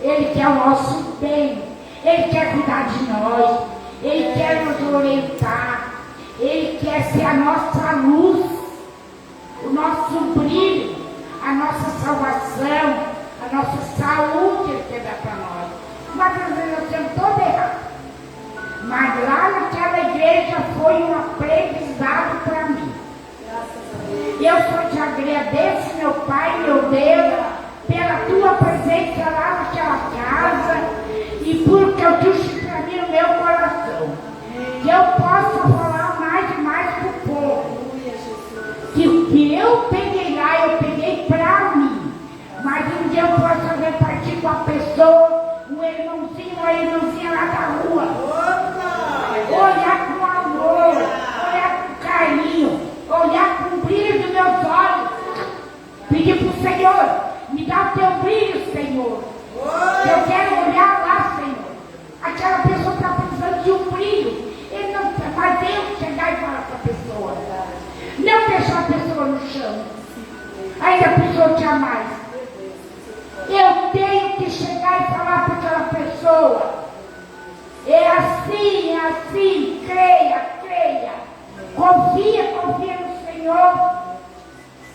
Ele quer o nosso bem. Ele quer cuidar de nós, Ele quer nos orientar. Ele quer ser a nossa luz, o nosso brilho, a nossa salvação, a nossa saúde Ele quer dar para nós. Mas às vezes nós temos todo errado. Mas lá naquela igreja foi um aprendizado para mim. Eu só te agradeço, meu Pai, meu Deus, pela tua presença lá naquela casa e por que eu trouxe para mim no meu coração. Que eu possa falar mais e mais para o povo. Que o que eu peguei lá, eu peguei para mim. Mas um dia eu possa repartir com a pessoa, um irmãozinho, uma irmãzinha lá da rua. Olhar com amor, olhar com carinho, olhar com o brilho dos meus olhos. Pedir para o Senhor, me dá o teu brilho, Senhor. Eu quero olhar lá, Senhor. Aquela pessoa está precisando de um brilho. Ele não vai Deus chegar e falar para a pessoa. Não deixar a pessoa no chão. Ainda a pessoa te amar. Eu tenho que chegar e falar para aquela pessoa. É assim, creia. Confia no Senhor.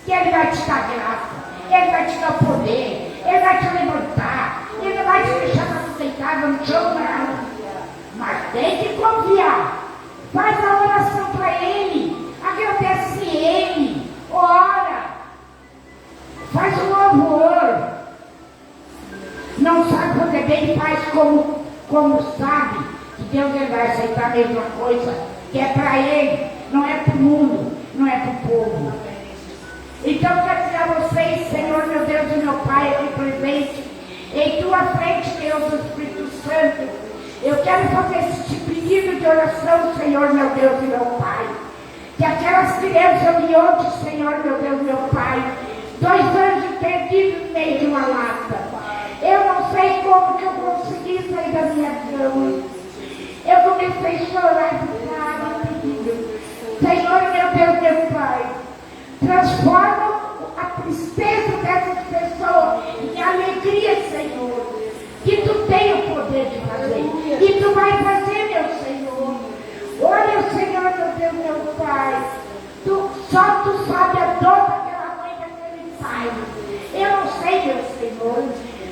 Que Ele vai te dar graça. Ele vai te dar poder. Ele vai te levantar. Ele não vai te deixar sentada no chão, não. Mas tem que confiar. Faz a oração para Ele. Agradece Ele. Ora. Faz um louvor. Não sabe fazer bem, faz como sabe. Que Deus ele vai aceitar a mesma coisa, que é para ele, não é para o mundo, não é para o povo. Então eu quero dizer a vocês, Senhor meu Deus e meu Pai, aqui presente, em tua frente, Deus, o Espírito Santo, eu quero fazer este pedido de oração, Senhor meu Deus e meu Pai. Que aquelas crianças de ontem, Senhor meu Deus e meu Pai, 2 anjos perdidos no meio de uma lata. Eu não sei como que eu consegui sair da minha cama. Eu comecei a chorar por nada, pedindo. Senhor meu Deus, meu Pai, transforma a tristeza dessas pessoas em alegria, Senhor. Que tu tem o poder de fazer. E tu vai fazer, meu Senhor. Olha, Senhor, meu Deus, meu Pai. Só tu sabe a dor daquela mãe, daquele pai. Eu não sei, meu Senhor.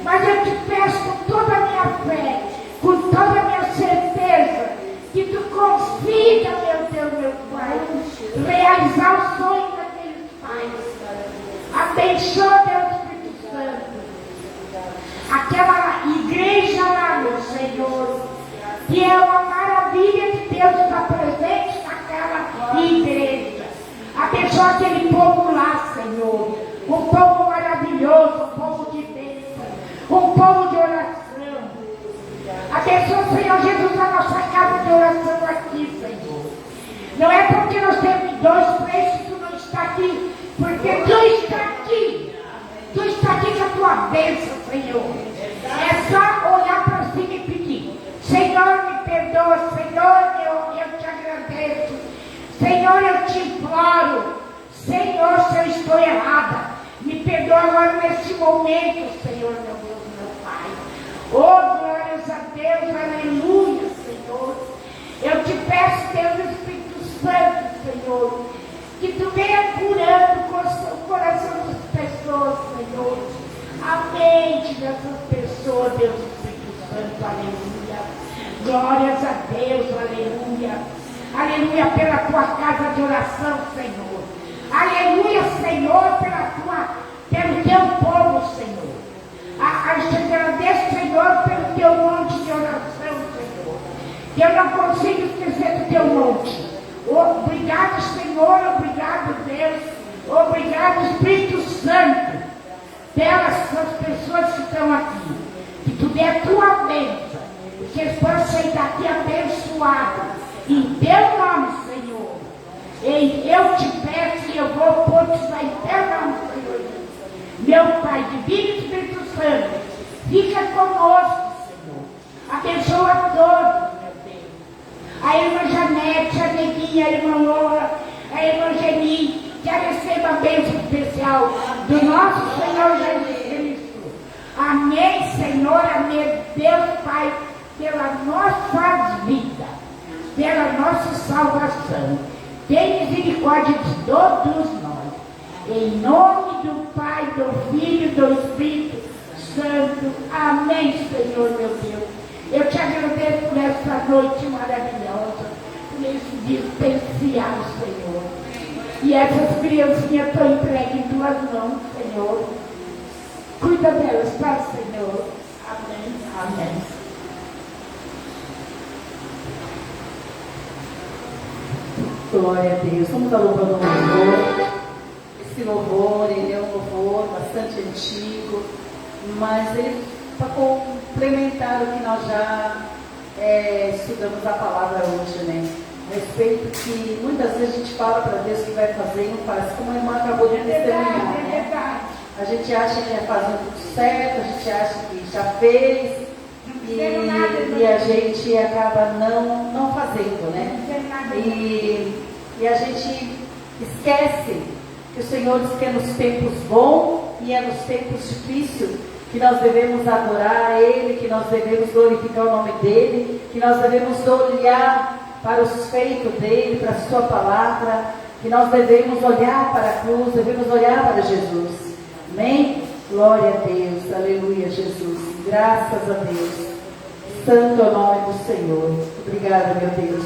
Mas eu te peço com toda a minha fé, com toda a minha certeza, que tu consiga, meu Deus, meu Pai, realizar o sonho daqueles pais. Abençoa, Deus Espírito Santo, aquela igreja lá, meu Senhor, que é uma maravilha de Deus estar presente naquela igreja. Abençoa aquele povo lá, Senhor, um povo maravilhoso, um povo de bênção, um povo de oração. Abençoa, Senhor Jesus, a nossa casa de oração aqui, Senhor. Não é porque nós temos 2, 3 que tu não está aqui, porque tu está aqui. Tu está aqui com a tua bênção, Senhor. É só olhar para cima e pedir. Senhor, me perdoa. Senhor, eu te agradeço. Senhor, eu te imploro. Senhor, se eu estou errada, me perdoa agora nesse momento, Senhor, meu Deus, meu Pai. Oh, glórias a Deus, aleluia, Senhor. Eu te peço, Deus Espírito Santo, Senhor, que tu venha curando o coração das pessoas, Senhor. A mente dessas pessoas, Deus Espírito Santo, aleluia. Glórias a Deus, aleluia. Aleluia pela tua casa de oração, Senhor. Aleluia, Senhor, pelo teu povo, Senhor. Eu te agradeço, Senhor, pelo teu monte de oração, Senhor. Que eu não consigo esquecer do teu monte. Obrigado, Senhor, obrigado, Deus. Obrigado, Espírito Santo, pelas pessoas que estão aqui. Que tu dê a tua bênção. Que eles possam sair daqui abençoados. Em teu nome, Senhor. Eu te peço e eu vou profetizar em teu nome, Senhor. Meu Pai, Divino Espírito Santo, fica conosco, Senhor. Abençoa a todos, meu Deus. A irmã Janete, a Neguinha, a irmã Laura, a irmã Geni, que receba a bênção especial do nosso Senhor Jesus Cristo. Amém, Senhor, amém, Deus Pai, pela nossa vida, pela nossa salvação. Tem misericórdia de todos nós. Em nome do Pai, do Filho e do Espírito Santo. Amém, Senhor, meu Deus. Eu te agradeço por essa noite maravilhosa, por esse dia especial, Senhor. E essas criancinhas estão entregues em tuas mãos, Senhor. Cuida delas, tá, Senhor? Amém. Amém. Glória a Deus. Vamos dar louvor ao louvor. Esse louvor, ele é um louvor bastante antigo, mas ele para complementar o que nós já estudamos a palavra hoje, né? A respeito que muitas vezes a gente fala para Deus que vai fazer e não faz, como a irmã acabou de testemunhar, né? A gente acha que é fazendo tudo certo, a gente acha que já fez e a gente acaba não fazendo, né? E a gente esquece que o Senhor diz que é nos tempos bons e é nos tempos difíceis que nós devemos adorar a Ele, que nós devemos glorificar o nome dEle, que nós devemos olhar para os feitos dEle, para a sua palavra, que nós devemos olhar para a cruz, devemos olhar para Jesus. Amém? Glória a Deus, aleluia, Jesus. Graças a Deus. Santo é o nome do Senhor. Obrigada, meu Deus.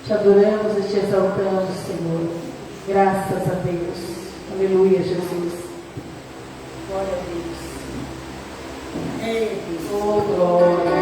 Te adoramos e te exaltamos, Senhor. Graças a Deus. Aleluia, Jesus. Glória a Deus. Oh, glória.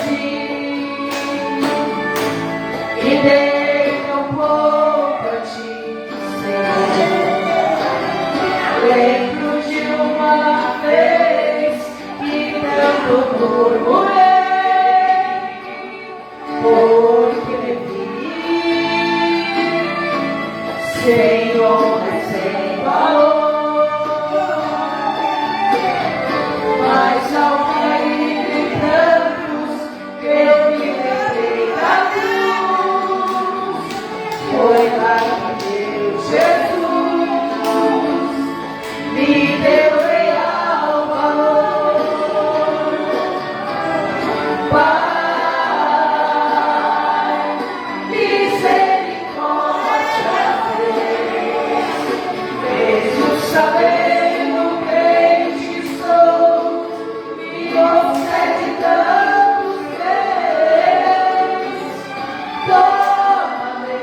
ti e dei tão pouco a ti, Senhor. Lembro de uma vez que tanto murmurei, porque me vi sem honra e sem valor, mas ao cair em tantos eu me lembrei da cruz. Foi lá que meu Jesus me deu real valor. Pai, misericórdia, mesmo sabendo quem te sou, me concede tantos bens. Toma-me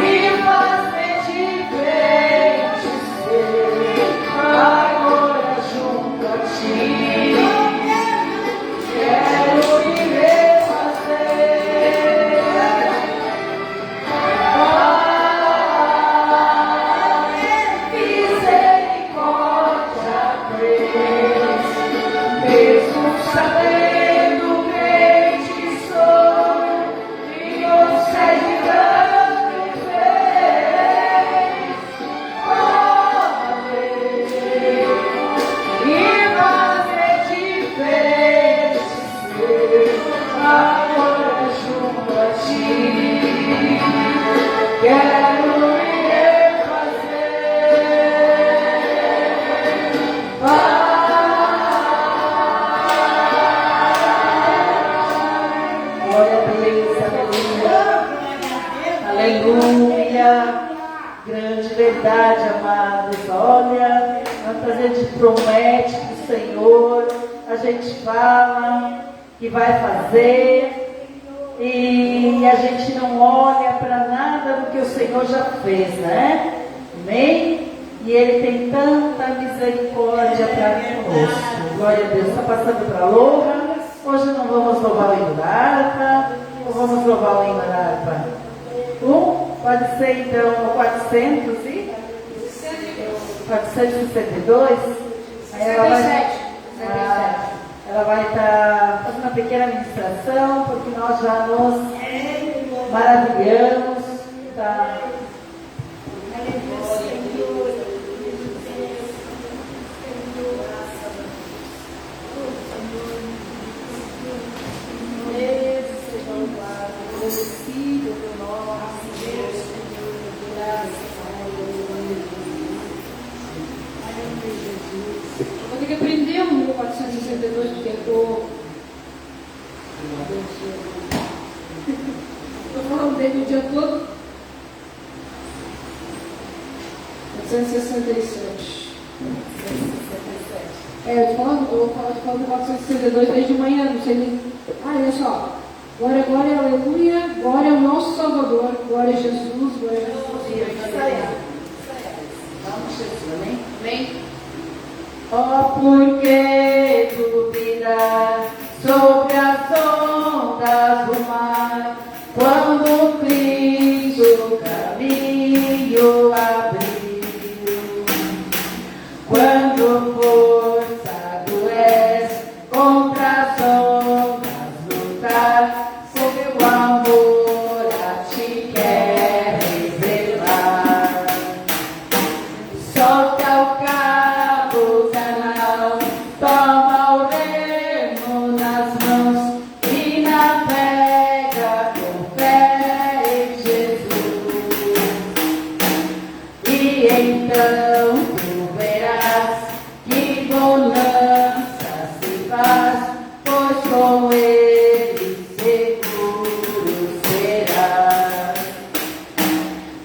e faz-me diferente ser agora junto a ti. Quero me refazer. Mesmo sabendo quem te sou, me concede tantos bens. Toma-me e faz-me diferente ser agora junto a ti. Quero me refazer. Glória a Deus, aleluia. Aleluia. Grande verdade, amados. Olha, quantas vezes a gente promete para o Senhor, a gente fala que vai fazer e a gente não olha para nada do que o Senhor já fez, né? Amém? E Ele tem tanta misericórdia para conosco. Glória a Deus. Está passando para a louva. Hoje não vamos louvar o hino da harpa, ou vamos louvar o hino da harpa? Pode ser então o 462. Aí ela vai estar fazendo uma pequena ministração, porque nós já nos maravilhamos. Tá? Vou ter que aprender o número 462 porque eu estou falando dele o dia todo. 467. Eu vou falar do 462 desde de manhã, não sei nem. Olha só. Glória, glória, aleluia. Glória ao nosso Salvador. Glória a Jesus. Glória a Jesus. Vamos, Jesus, amém? Amém. Oh, por que duvidar sobre as ondas do mar, quando Cristo o caminho abriu? Quando forçado és contra as ondas lutar, o meu amor a ti quer revelar. Solta o cabo, canal, toma o remo nas mãos e navega com fé em Jesus. E então tu verás que bonança se faz, pois com ele seguro será.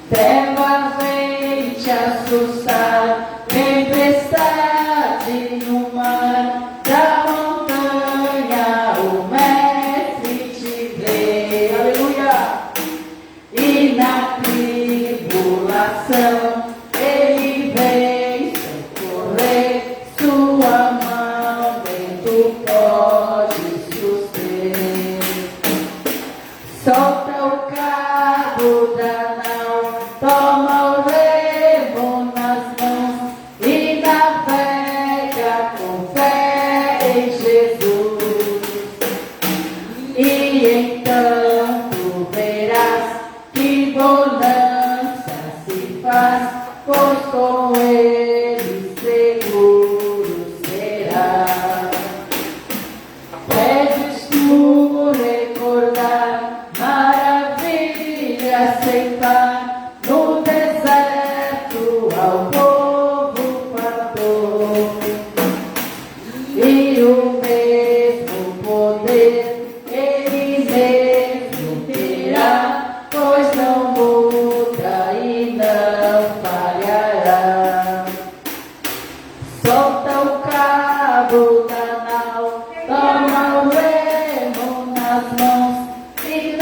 Trevas vem te assustar, tempestade no mar, da montanha o mestre te vê. Aleluia! E na tribulação ele vem socorrer, sua mão bem tu podes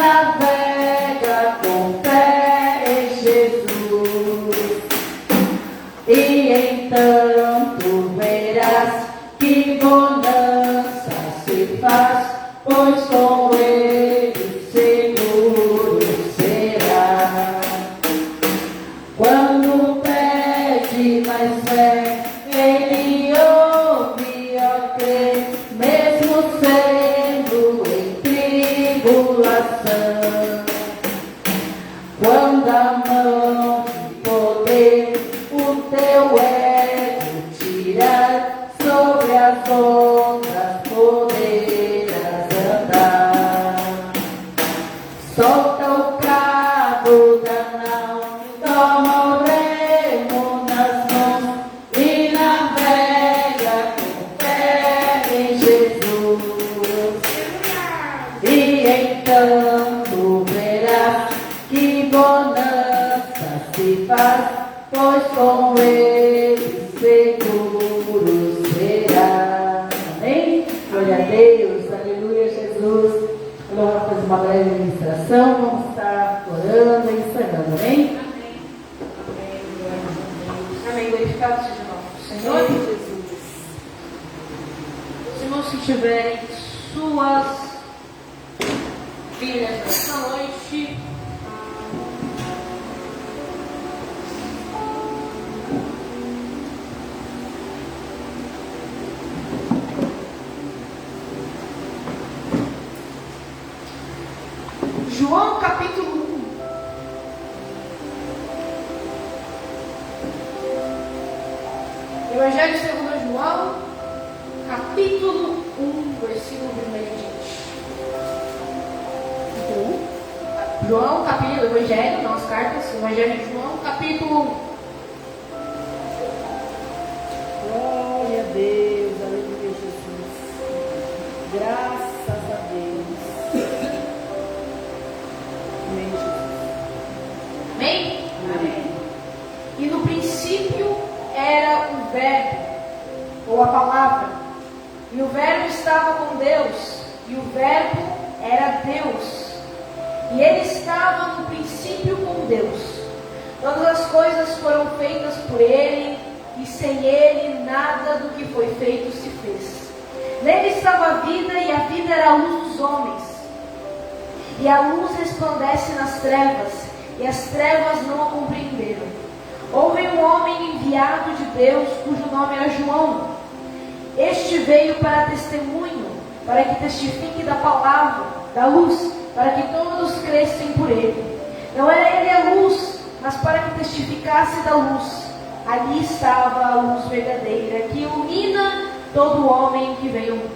navega com fé em Jesus. E então tu verás que bonança se faz, pois com ele seguro será. Quando pede mais fé, ele ouve, ó crer, mesmo sendo em tribulação. Quando a mão de poder o teu ego tirar, sobre as ondas poderás andar. Solta o cabo da nau, toma o remo nas mãos e navega com fé em Jesus. E então tu verás que bonança se faz, pois com ele seguro será. Amém? Glória a Deus, aleluia, Jesus. Agora vamos fazer uma breve ministração, vamos estar orando e encerrando, amém? Amém. Glorificado seja o nome do Senhor Jesus. Os irmãos que tiverem suas Bíblias nesta noite, João capítulo 1. Evangelho segundo João, capítulo 1, versículo 1 em diante. João, capítulo, Evangelho, não as cartas, Evangelho de João, capítulo 1. Glória a Deus, aleluia, Jesus. Graças a Deus. Amém, Jesus. Amém? Amém. E no princípio era o Verbo, ou a palavra, e o Verbo estava com Deus, e o Verbo era Deus. E ele estava no princípio com Deus. Todas as coisas foram feitas por ele, e sem ele nada do que foi feito se fez. Nele estava a vida, e a vida era a luz dos homens. E a luz resplandece nas trevas, e as trevas não a compreenderam. Houve um homem enviado de Deus, cujo nome era João. Este veio para testemunho, para que testifique da palavra, da luz, para que todos crescem por ele. Não era ele a luz, mas para que testificasse da luz. Ali estava a luz verdadeira, que ilumina todo homem que veio ao mundo.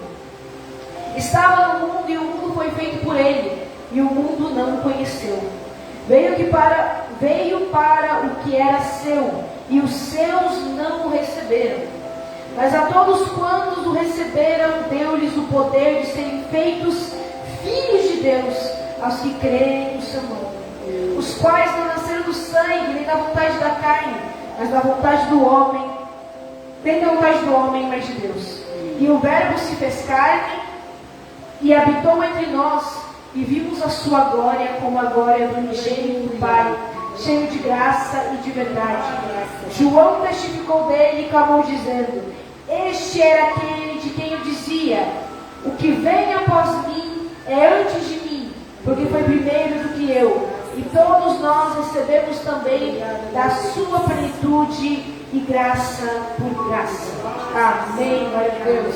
Estava no mundo, e o mundo foi feito por ele, e o mundo não o conheceu. Veio para o que era seu, e os seus não o receberam. Mas a todos quantos o receberam, deu-lhes o poder de serem feitos filhos de Deus, aos que creem no seu nome, os quais não nasceram do sangue, nem da vontade da carne, mas da vontade do homem, nem da vontade do homem, mas de Deus. E o Verbo se fez carne e habitou entre nós, e vimos a sua glória como a glória do unigênito do Pai, cheio de graça e de verdade. João testificou dele e clamou dizendo: este era aquele de quem eu dizia: o que vem após mim é antes de mim, porque foi primeiro do que eu. E todos nós recebemos também da sua plenitude e graça por graça. Amém, glória a Deus.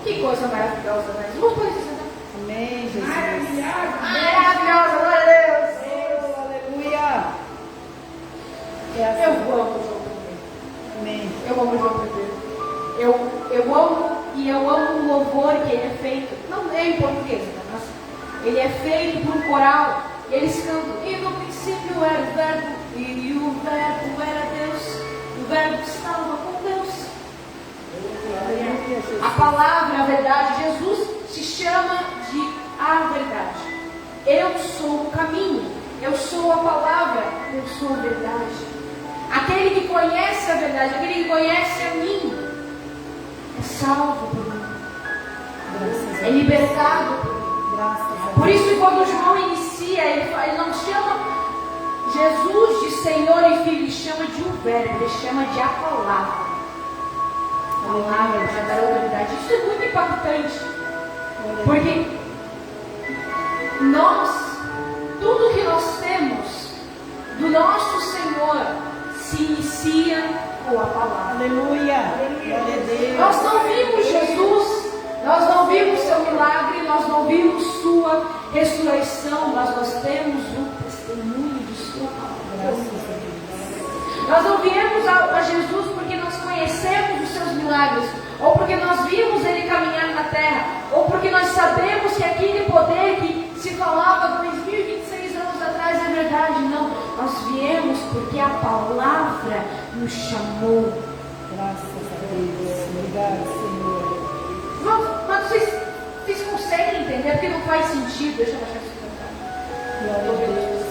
Que coisa maravilhosa, né? Vamos por isso, né? Amém, Jesus. Maravilhosa, glória a Deus. Oh, aleluia. Eu amo o João I. Amém. Eu amo o João I. Eu amo, e eu amo o louvor que ele é feito. Não é em português, né? Mas ele é feito por um coral. E eles cantam: e no princípio era o Verbo, e o Verbo era Deus. O Verbo estava com Deus. A palavra, a verdade, Jesus se chama de a verdade. Eu sou o caminho, eu sou a palavra, eu sou a verdade. Aquele que conhece a verdade, aquele que conhece a mim, é salvo por mim. é libertado. Graças a Deus. Por isso que quando João inicia, ele não chama Jesus de Senhor e Filho, ele chama de um verbo, ele chama de a palavra. A palavra para dar autoridade. Isso é muito impactante. Porque tudo que nós temos do nosso Senhor se inicia com a palavra. Aleluia. Glória a Deus. Nós não vimos Jesus, nós não vimos seu milagre, nós não vimos sua ressurreição, mas nós temos o testemunho de sua palavra. Nós não viemos a Jesus porque nós conhecemos os seus milagres, ou porque nós vimos ele caminhar na terra, ou porque nós sabemos que aquele poder que se falava 2026 anos atrás é verdade. Não, nós viemos porque a palavra nos chamou. Graças a Deus. Obrigado, Senhor. Mas vocês conseguem entender? Porque não faz sentido. Deixa eu achar isso cantar. Glória a Deus.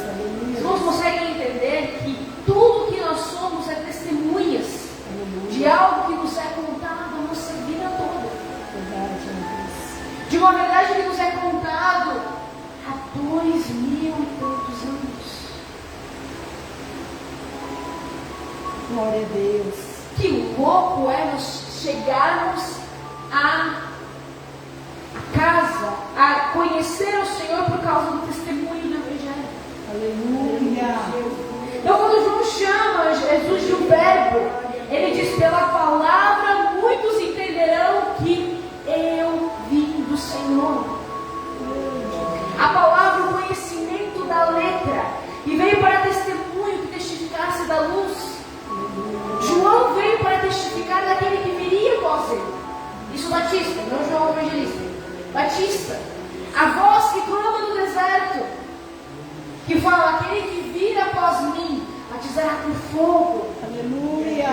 Vocês não conseguem entender que tudo que nós somos é testemunhas de algo que nos é contado a nossa vida toda. De uma verdade que nos é contado há 2000 e tantos anos. Glória a Deus. Que louco é nós chegarmos a casa, a conhecer o Senhor por causa do testemunho do Evangelho. Aleluia. Então, quando João chama Jesus de um verbo, ele diz: pela palavra muitos entenderão que eu vim do Senhor. A palavra, o conhecimento da letra, e veio para testemunho que testificasse da luz. João veio para testificar daquele que viria após ele. Isso, Batista, não João Evangelista. Batista, a voz que clama no deserto, que fala: aquele que vir após mim batizará com fogo. Aleluia.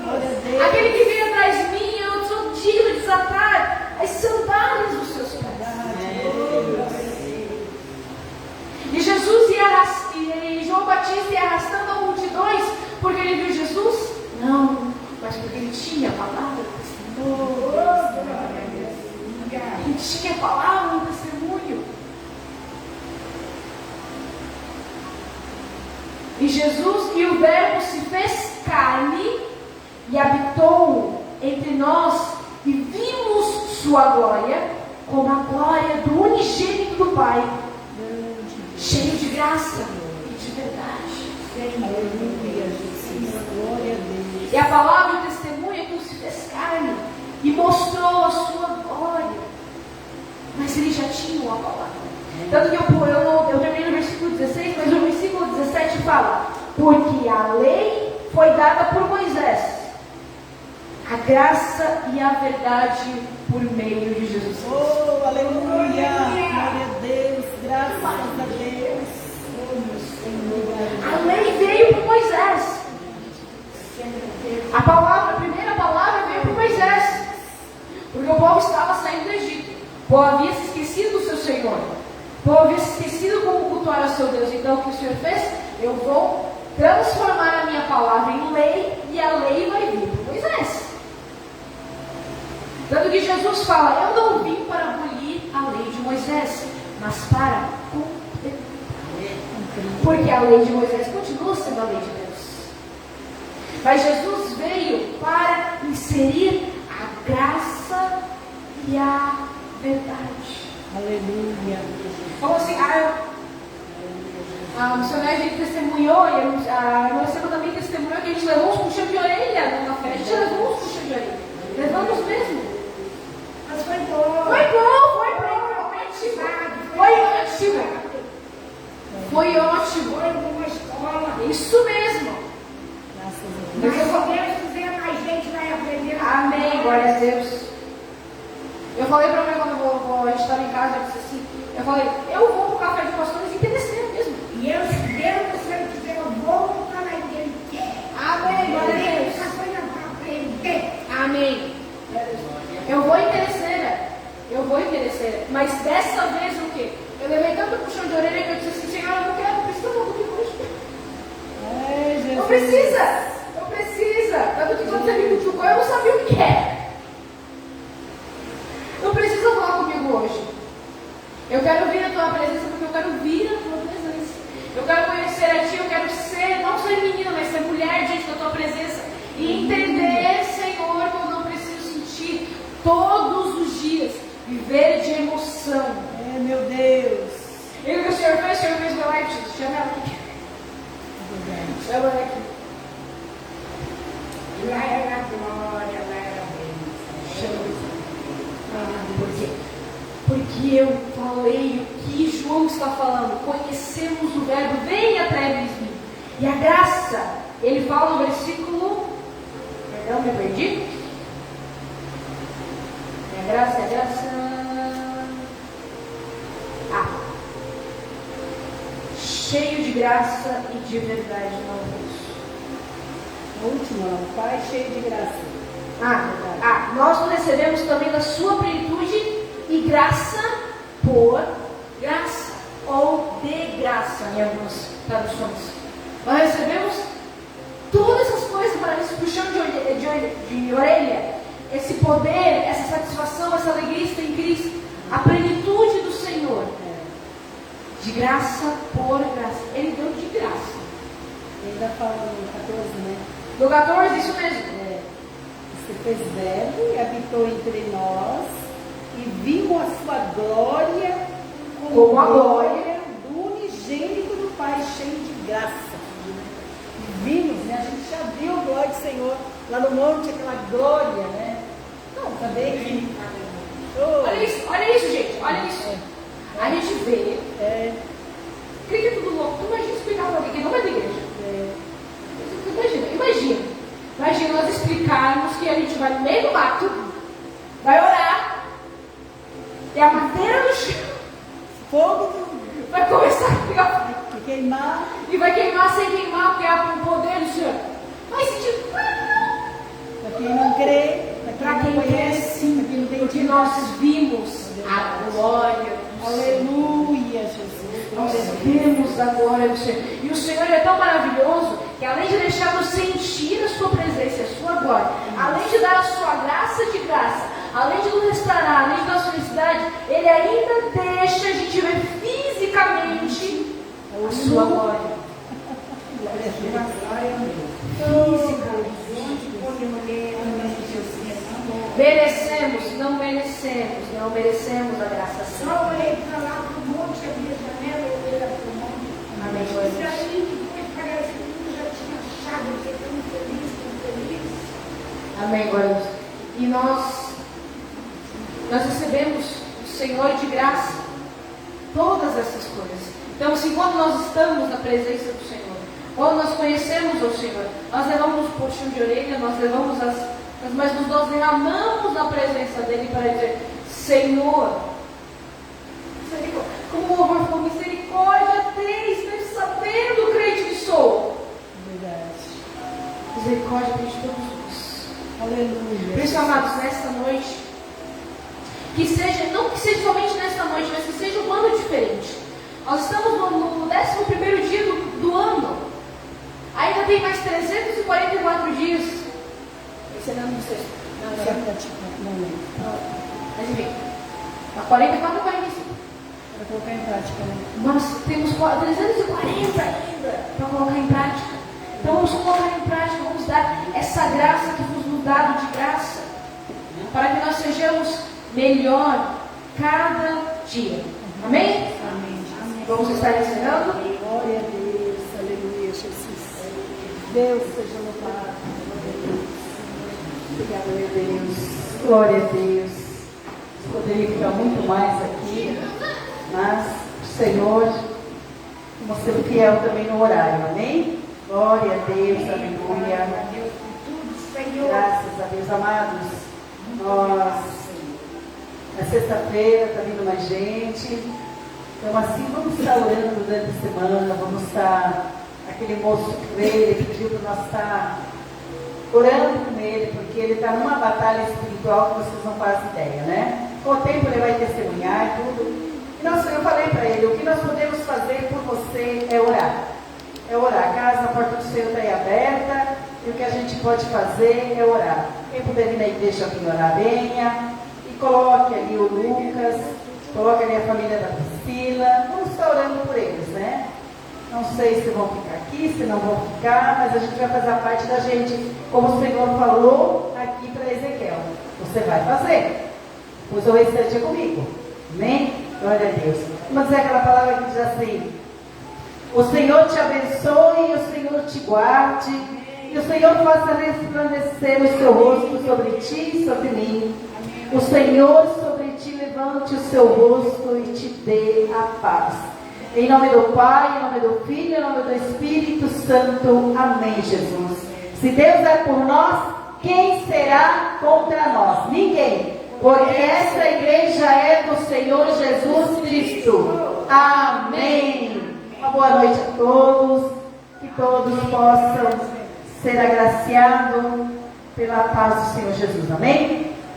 Glória a Deus. Aquele que vem atrás de mim, eu não sou digno de desatar as sandálias dos seus pés. E Jesus e João Batista ia arrastando a multidões porque ele viu Jesus? Não, mas porque ele tinha a palavra do testemunho. Ele tinha a palavra do testemunho. E Jesus e o Verbo se fez carne e habitou entre nós, e vimos sua glória, como a glória do unigênito do Pai, cheio de graça e de verdade. Aleluia, Jesus. Glória a Deus. E a palavra e o testemunho é que se fez carne e mostrou a sua glória. Mas ele já tinha uma palavra. Tanto que eu terminei no versículo 16, mas o versículo 17 fala: porque a lei foi dada por Moisés, a graça e a verdade por meio de Jesus. Oh, aleluia. Glória a Deus. Graças a Deus. Oh, meu Senhor. A lei veio por Moisés. A primeira palavra veio por Moisés. Porque o povo estava saindo do Egito. O povo havia se esquecido do seu Senhor. O povo havia se esquecido como cultuar o seu Deus. Então o que o Senhor fez? Eu vou transformar a minha palavra em lei, e a lei vai vir por Moisés. Tanto que Jesus fala: eu não vim para abolir a lei de Moisés, mas para cumprir. Porque a lei de Moisés continua sendo a lei de Deus. Mas Jesus veio para inserir a graça e a verdade. Aleluia. Como assim? A missionária testemunhou, e a irmã Sema também testemunhou que a gente levou uns puxão de orelha no café. A gente levou uns puxão de orelha. Levamos mesmo. Mas foi bom. Foi bom, foi ótimo. Foi ótimo. Foi ótimo. Foi uma escola. Isso mesmo. Graças a Mas Deus. se Deus quiser, mais gente vai aprender. Amém, glória a Deus. Eu falei pra mim quando a gente estava em casa, eu disse assim, eu falei: eu vou pro café de pastores interesseiro mesmo. E eu, se Deus quiser, eu vou para a igreja. Amém, glória a Deus. Essa coisa para aprender. Amém. Eu vou interesseira. Mas dessa vez o quê? Eu levei tanto puxão de orelha que eu disse assim: Senhor, eu não quero, não precisa falar comigo hoje. Jesus. Não precisa. Tanto que quando você me cutucou, eu não sabia o que é. Não precisa falar comigo hoje. E eu falei o que João está falando. Conhecemos o verbo, venha atreves-me. E a graça, ele fala no versículo, perdão, me perdi. É a graça, cheio de graça e de verdade não isso. O último, o Pai cheio de graça. Nós recebemos também da sua plenitude e graça por graça, ou de graça em algumas traduções. Nós recebemos todas essas coisas para esse puxão de orelha, esse poder, essa satisfação, essa alegria está em Cristo, a plenitude do Senhor, de graça por graça. Ele deu de graça. Ele ainda fala no 14, né? No 14, isso mesmo. Você fez verbo e habitou entre nós, e vimos a sua glória como a glória do unigênito do Pai, cheio de graça. E vimos, né? A gente já viu a glória do Senhor lá no monte, aquela glória, né? Não, também que... Olha isso, gente, olha isso. A gente vê. Crê que é tudo louco. Imagina explicar para alguém que não é da igreja. Imagina nós explicarmos que a gente vai no meio do mato, vai orar, e a madeira no chão, fogo vai começar a pegar, queimar, e vai queimar sem queimar, porque é o poder do Senhor. Faz sentido? Para quem não crê, para quem não conhece, porque nós vimos a glória do Senhor. Aleluia, Jesus. Nós vemos a glória do Senhor. E o Senhor é tão maravilhoso que, além de deixar-nos sentir a sua presença e a sua glória, além de dar a sua graça de graça, além de nos restaurar, além de dar a felicidade, Ele ainda deixa a gente ver fisicamente a sua glória. Merecemos, não merecemos a graça. Só olhei para lá para o monte, abri a janela e olhei para o monte. Amém. E aí depois parece que tudo já tinha achado, eu fiquei tão feliz. Amém, glória a Deus. E nós recebemos o Senhor de graça todas essas coisas. Então, assim, quando nós estamos na presença do Senhor, quando nós conhecemos o Senhor, nós levamos o puxão de orelha, nós levamos mas nós derramamos na presença dele para dizer: Senhor, como o louvor falou, misericórdia tens, mesmo sabendo o crente que sou. Verdade. Misericórdia tens de todos nós. Aleluia. Por isso, amados, nesta noite, não que seja somente nesta noite, mas que seja um ano diferente. Nós estamos no 11º dia do ano. Ainda tem mais 344 dias. Esse é o ano do sexto. Não lembro. Mas enfim, a 44 ou 45? Para colocar em prática, né? Nós temos 340 ainda para colocar em prática. Então vamos colocar em prática, vamos dar essa graça que foi nos dado de graça, para que nós sejamos melhor cada dia. Amém? Amém. Vamos estar encerrando? Glória a Deus, aleluia, Jesus. Deus seja louvado. Obrigada, meu Deus. Glória a Deus. Poderia ficar muito mais aqui, mas o Senhor mostrou fiel também no horário, amém? Glória a Deus, aleluia. Graças a Deus, amados. Nós, na sexta-feira, está vindo mais gente. Então, assim, vamos estar orando durante a semana, vamos estar, aquele moço que veio, ele pediu para nós estar orando com ele, porque ele está numa batalha espiritual que vocês não fazem ideia, né? Com o tempo ele vai testemunhar e tudo. E eu falei para ele, o que nós podemos fazer por você é orar. É orar. A casa, a porta do Senhor está aí aberta, e o que a gente pode fazer é orar. Quem puder vir na igreja vir orar, venha, e coloque ali o Lucas, coloque ali a família da Priscila, vamos estar orando por eles, né? Não sei se vão ficar aqui, se não vão ficar, mas a gente vai fazer a parte da gente, como o Senhor falou aqui para Ezequiel. Você vai fazer, pois o restante é comigo. Amém? Glória a Deus. Vamos dizer aquela palavra que diz assim: o Senhor te abençoe, o Senhor te guarde, e o Senhor faça resplandecer o seu rosto sobre ti e sobre mim. O Senhor sobre ti levanta levante o seu rosto e te dê a paz. Em nome do Pai, em nome do Filho, em nome do Espírito Santo. Amém, Jesus. Se Deus é por nós, quem será contra nós? Ninguém. Porque essa igreja é do Senhor Jesus Cristo. Amém. Uma boa noite a todos. Que todos possam ser agraciados pela paz do Senhor Jesus. Amém?